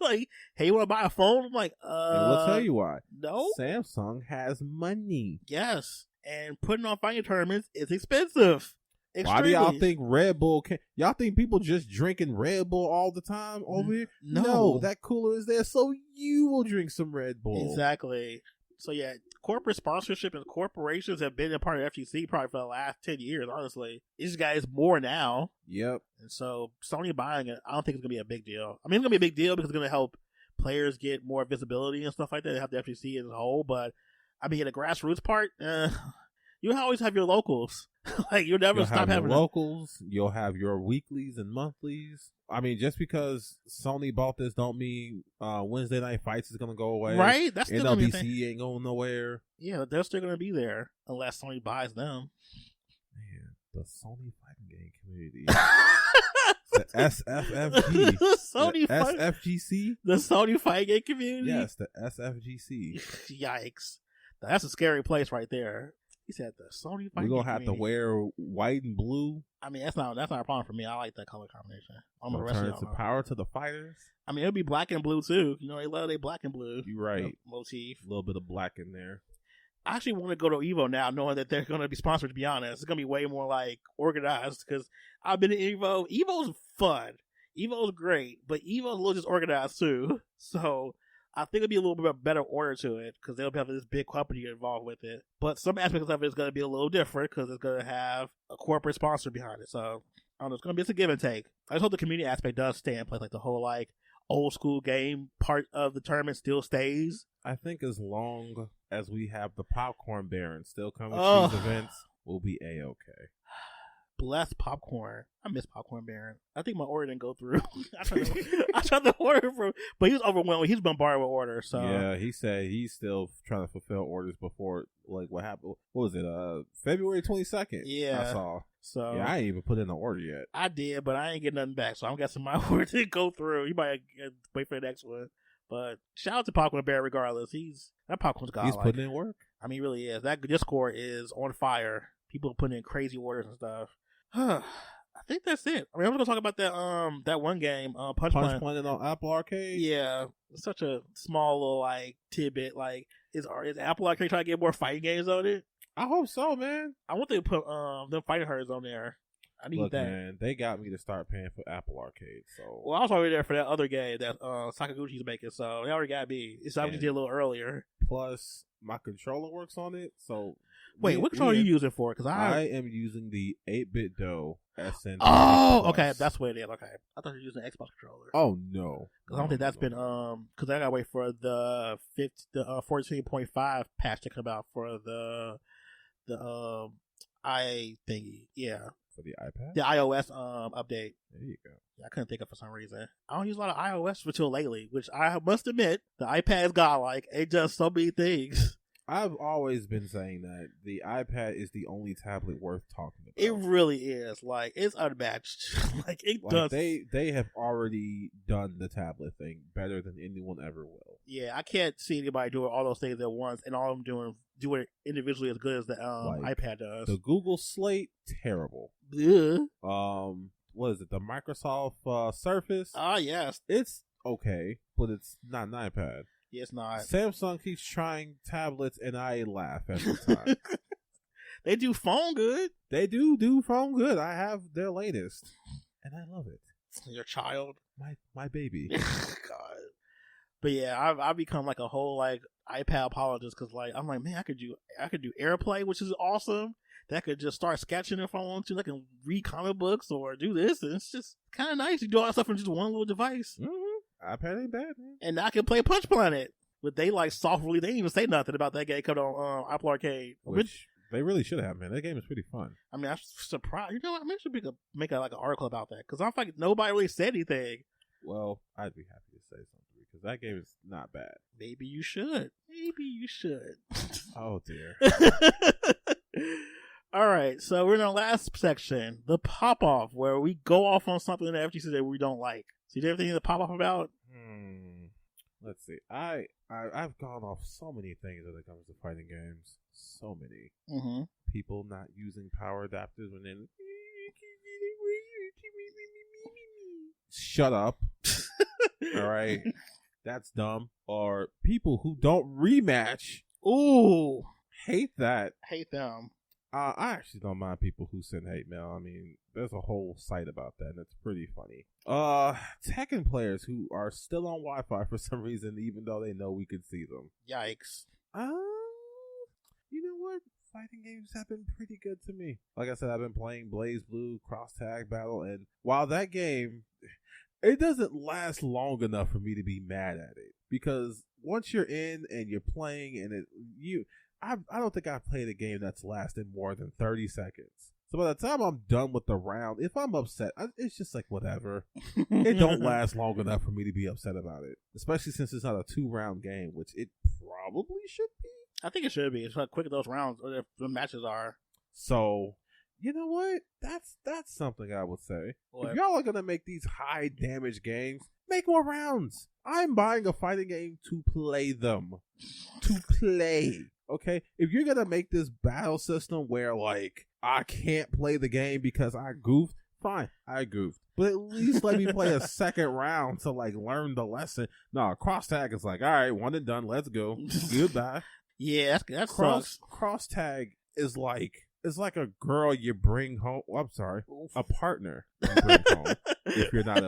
Like, hey, you want to buy a phone? I'm like, And we'll tell you why. No. Samsung has money. Yes. And putting on fighting tournaments is expensive. Extremely. Why do y'all think Red Bull y'all think people just drinking Red Bull all the time over here? No, that cooler is there so you will drink some Red Bull. Exactly. So yeah, corporate sponsorship and corporations have been a part of FGC probably for the last 10 years, honestly. These guys more now. Yep. And so Sony buying it, I don't think it's going to be a big deal. I mean, it's going to be a big deal because it's going to help players get more visibility and stuff like that. They have the FGC as a whole, but I mean, the grassroots part, you always have your locals. Like you'll never stop having locals. You'll have your weeklies and monthlies. I mean, just because Sony bought this, don't mean Wednesday night fights is gonna go away. Right? That's still NLBC ain't going nowhere. Yeah, they're still gonna be there unless Sony buys them. Man, the Sony fighting game community. The SFFG. The SFGC? The Sony fighting game community? Yes, the SFGC. Yikes. That's a scary place right there. He said the Sony fighting game We're gonna have to wear white and blue. I mean, that's not a problem for me. I like that color combination. I'm gonna turn to power to the fighters. I mean, it'll be black and blue too. You know, they love their black and blue. You're right. Motif. A little bit of black in there. I actually want to go to Evo now, knowing that they're going to be sponsored. To be honest, it's going to be way more like organized because I've been to Evo. Evo's fun. Evo's great, but Evo's a little disorganized too. So I think it'll be a little bit better order to it because they'll have this big company involved with it. But some aspects of it is going to be a little different because it's going to have a corporate sponsor behind it. So I don't know. It's going to be a give and take. I just hope the community aspect does stay in place, like the whole like old school game part of the tournament still stays. I think as long as we have the popcorn baron still coming to these events, we'll be A-okay. Bless popcorn. I miss Popcorn Baron. I think my order didn't go through. I tried to order from, but he was overwhelmed. He's bombarded with orders. So yeah, he said he's still trying to fulfill orders before like what happened. What was it? February 22nd. Yeah, I saw. So yeah, I ain't even put in an order yet. I did, but I ain't getting nothing back. So I'm guessing my order didn't go through. You might wait for the next one. But shout out to Popcorn Baron regardless. That popcorn's godlike. He's putting in work. I mean, he really is. That Discord is on fire. People putting in crazy orders and stuff. I think that's it. I mean, I'm gonna talk about that one game, Punch Planet on Apple Arcade. Yeah, it's such a small little like tidbit. Like, is Apple Arcade trying to get more fighting games on it? I hope so, man. I want them to put them fighting herds on there. I need that. Man, they got me to start paying for Apple Arcade. So well, I was already there for that other game that Sakaguchi's making, so they already got me. It's obviously did a little earlier. Plus, my controller works on it, so. Wait, what controller are you using for? Because I am using the 8-bit DOE SN. Oh, okay, that's what it is. Okay, I thought you were using an Xbox controller. Oh no, because I don't think that's been because I gotta wait for the 14.5 patch to come out for the I thingy. Yeah, for the iPad, the iOS update. There you go. Yeah, I couldn't think of it for some reason. I don't use a lot of iOS until lately, which I must admit the iPad is godlike. It does so many things. I've always been saying that the iPad is the only tablet worth talking about. It really is. Like, it's unmatched. Like, it does. They have already done the tablet thing better than anyone ever will. Yeah, I can't see anybody doing all those things at once and all of them doing it individually as good as the iPad does. The Google Slate, terrible. Yeah. What is it? The Microsoft Surface? Yes. It's okay, but it's not an iPad. It's not. Samsung keeps trying tablets, and I laugh every time. They do phone good. They do phone good. I have their latest, and I love it. Your child, my baby. God. But yeah, I've become like a whole like iPad apologist because like I'm like, man, I could do AirPlay, which is awesome. That could just start sketching if I want to. I can read comic books or do this, and it's just kind of nice. You do all that stuff from just one little device. Mm-hmm. iPad ain't bad, man. And I can play Punch Planet. But they like soft release. They didn't even say nothing about that game coming on Apple Arcade. Which they really should have, man. That game is pretty fun. I mean, I'm surprised. You know what? I mean, I should make like an article about that. Because I feel like nobody really said anything. Well, I'd be happy to say something. Because that game is not bad. Maybe you should. Oh, dear. All right. So we're in our last section. The pop-off. Where we go off on something that FGC that we don't like. So you have anything to pop off about? Let's see. I've gone off so many things when it comes to fighting games. So many. Mm-hmm. People not using power adapters when they... Shut up. All right. That's dumb. Or people who don't rematch. Ooh. Hate that. Hate them. I actually don't mind people who send hate mail. I mean, there's a whole site about that, and it's pretty funny. Tekken players who are still on Wi-Fi for some reason, even though they know we could see them. Yikes. You know what? Fighting games have been pretty good to me. Like I said, I've been playing Blaze Blue, Cross Tag Battle, and while that game, it doesn't last long enough for me to be mad at it, because once you're in and you're playing and I don't think I've played a game that's lasted more than 30 seconds. So by the time I'm done with the round, if I'm upset, it's just like whatever. It don't last long enough for me to be upset about it, especially since it's not a 2-round game, which it probably should be. I think it should be. It's how quick those rounds or the matches are. So, you know what? That's something I would say. What? If y'all are gonna make these high damage games, make more rounds. I'm buying a fighting game to play them. To play. Okay? If you're gonna make this battle system where, like, I can't play the game because I goofed, fine, I goofed. But at least let me play a second round to, like, learn the lesson. No, cross tag is like, all right, one and done, let's go. Goodbye. Yeah, that sucks. Cross tag is like, it's like a girl you bring home. Oh, I'm sorry, a partner you bring home. If you're not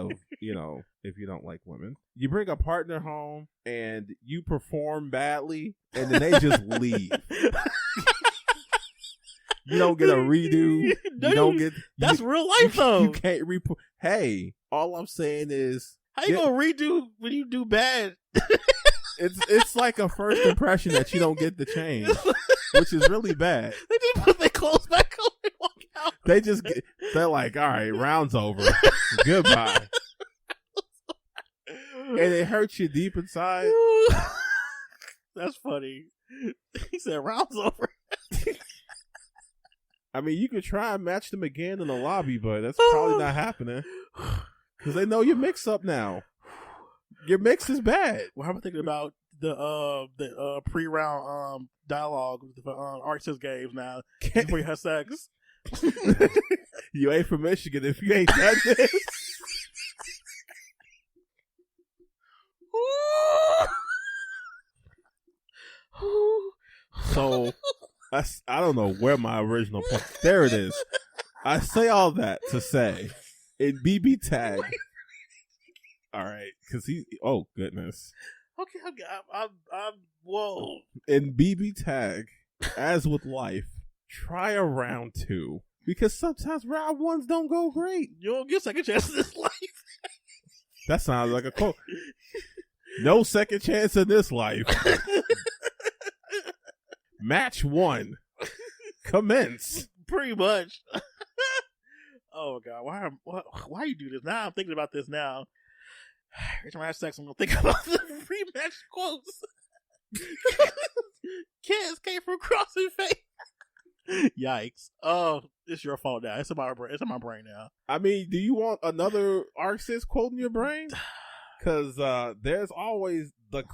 if you don't like women, you bring a partner home and you perform badly, and then they just leave. You don't get a redo. That's real life, though. You can't Hey, all I'm saying is, how you gonna redo when you do bad? It's like a first impression that you don't get the change, which is really bad. They just put their clothes back on and walk out. They're like, all right, round's over. Goodbye. And it hurts you deep inside. That's funny. He said round's over. I mean, you could try and match them again in the lobby, but that's probably not happening. Because they know your mix up now. Your mix is bad. Well, I'm thinking about the pre-round dialogue for Arxis games now before you have sex. You ain't from Michigan if you ain't done this. So, I don't know where my original point. There it is. I say all that to say, in BB Tag. All right, because oh goodness. Okay, I'm whoa. In BB Tag, as with life, try a round 2, because sometimes round 1s don't go great. You don't get second chance in this life. That sounds like a quote. No second chance in this life. Match 1. Commence. Pretty much. Oh God, why you do this? Now I'm thinking about this now. Every time I have sex, I'm gonna think about the rematch quotes. Kids came from crossing face. Yikes! Oh, it's your fault now. It's in my brain now. I mean, do you want another Arxis quote in your brain? Because there's always the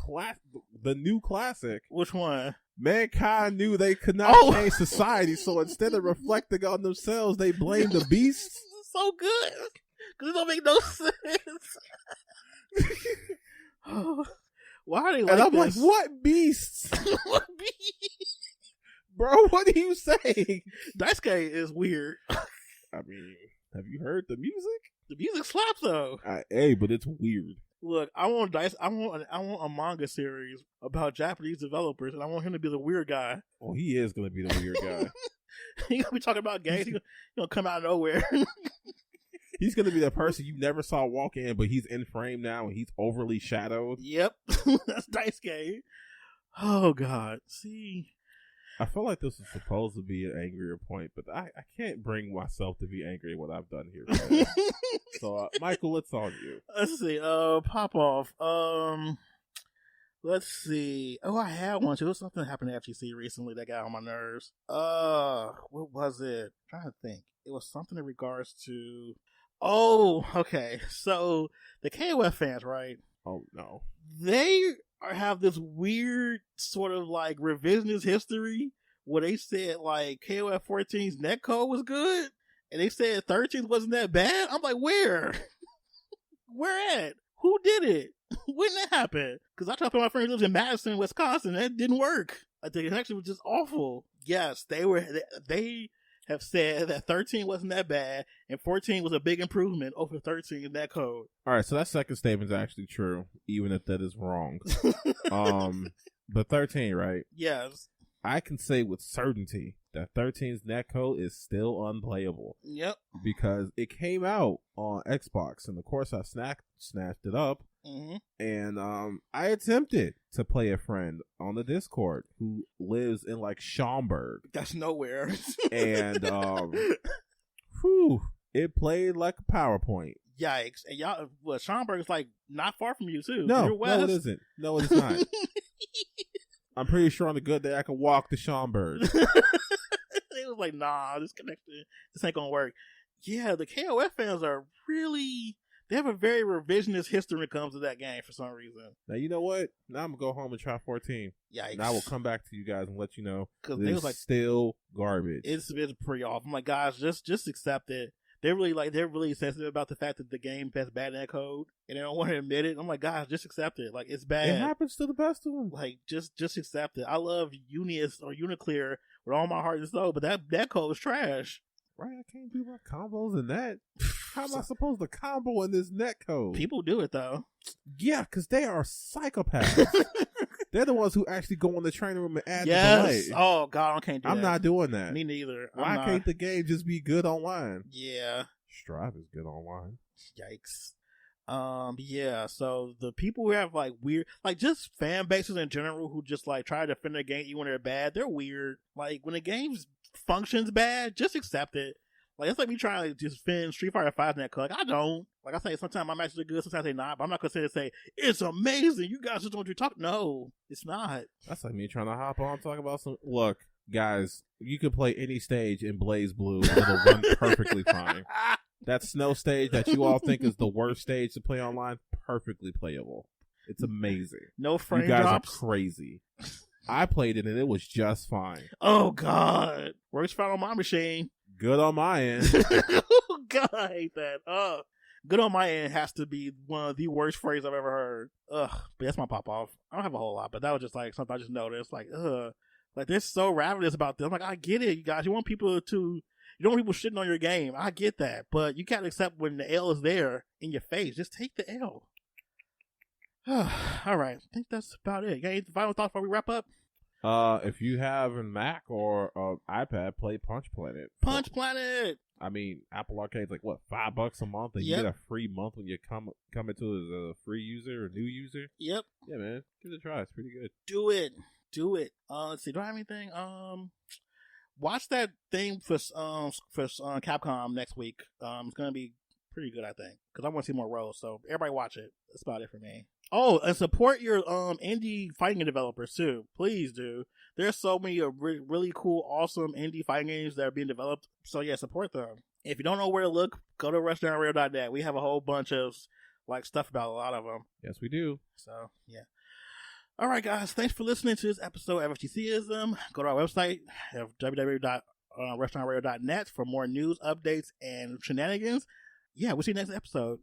new classic. Which one? Mankind knew they could not change society, so instead of reflecting on themselves, they blamed the beasts. So good, because it don't make no sense. Why are they like and I'm this? like, what beasts? What beasts? Bro, what are you saying? Daisuke is weird. I mean, have you heard the music? The music slaps though. Hey, but it's weird. Look, I want a manga series about Japanese developers, and I want him to be the weird guy. Oh, he is gonna be the weird guy. He's gonna be talking about games. He's gonna come out of nowhere. He's gonna be the person you never saw walk in, but he's in frame now, and he's overly shadowed. Yep, that's Daisuke. Oh God, see. I feel like this is supposed to be an angrier point, but I can't bring myself to be angry at what I've done here today. So, Michael, it's on you. Let's see. Pop off. Let's see. Oh, I had one too. Something happened at FGC recently that got on my nerves. What was it? I'm trying to think. It was something in regards to. Oh, okay. So the KOF fans, right? Oh no. They have this weird sort of like revisionist history where they said like KOF 14's netcode was good and they said 13 wasn't that bad. I'm like, where? Where at? Who did it? When did that happen? Because I tried to put my friend who lives in Madison, Wisconsin, and that didn't work. I think it actually was just awful. Yes, they have said that 13 wasn't that bad and 14 was a big improvement over 13 in that code. All right, so that second statement is actually true, even if that is wrong. But 13, right? Yes. I can say with certainty that 13's netcode is still unplayable. Yep. Because it came out on Xbox, and of course I snatched it up. Mm-hmm. And I attempted to play a friend on the Discord who lives in like Schaumburg. That's nowhere. And it played like a PowerPoint. Yikes. And y'all, well, Schaumburg is like not far from you too. No, You're west. no, it isn't. No, it is not. I'm pretty sure on a good day I can walk to Schaumburg. It was like, nah, this connection, this ain't gonna work. Yeah, the KOF fans are really, they have a very revisionist history when it comes to that game for some reason. Now, you know what? Now I'm going to go home and try 14. Yikes. And I will come back to you guys and let you know. Because it's like, still garbage. It's pretty off. I'm like, guys, just accept it. They're really sensitive about the fact that the game has bad netcode, and they don't want to admit it. I'm like, guys, just accept it. Like, it's bad. It happens to the best of them. Like, just accept it. I love Unius or Uniclear with all my heart and soul, but that code is trash. Right, I can't do my combos in that. How am I supposed to combo in this netcode? People do it though. Yeah, because they are psychopaths. They're the ones who actually go in the training room and add the delay. Oh God, I can't do that. I'm not doing that. Me neither. Why can't the game just be good online? Yeah. Strive is good online. Yikes. Yeah, so the people who have like weird, like just fan bases in general who just like try to defend their game even when they're bad, they're weird. Like when the game functions bad, just accept it. Like it's like me trying to just defend Street Fighter 5 netcode. Like I don't. Like I say, sometimes my matches are good, sometimes they're not. But I'm not gonna sit and say it's amazing. You guys just don't want to talk. No, it's not. That's like me trying to hop on and talk about some. Look, guys, you can play any stage in Blaze Blue and it'll run perfectly fine. That snow stage that you all think is the worst stage to play online, perfectly playable. It's amazing. No frame You guys drops. are crazy. I played it and it was just fine. Oh God, works fine on my machine. Good on my end. Oh God, I hate that. Good on my end has to be one of the worst phrases I've ever heard. But that's my pop off. I don't have a whole lot, but that was just like something I just noticed. Like, like they're so ravenous about this. I'm like, I get it, you guys. You want people shitting on your game. I get that, but you can't accept when the L is there in your face. Just take the L. All right, I think that's about it. You got any final thoughts before we wrap up? If you have a Mac or an iPad, play Punch Planet. Punch Planet. I mean, Apple Arcade's like what, $5 a month, and you get a free month when you come into as a free user or new user. Yep. Yeah, man, give it a try. It's pretty good. Do it. Let's see. Do I have anything? Watch that thing for Capcom next week. It's gonna be pretty good, I think, because I want to see more roles. So everybody watch it. That's about it for me. Oh, and support your indie fighting developers too. Please do. There's so many really cool, awesome indie fighting games that are being developed. So yeah, support them. If you don't know where to look, go to rushdownrail.net. We have a whole bunch of like stuff about a lot of them. Yes, we do. So yeah. All right, guys. Thanks for listening to this episode of FGCism. Go to our website at www.rushdownrail.net for more news, updates, and shenanigans. Yeah, we'll see you next episode.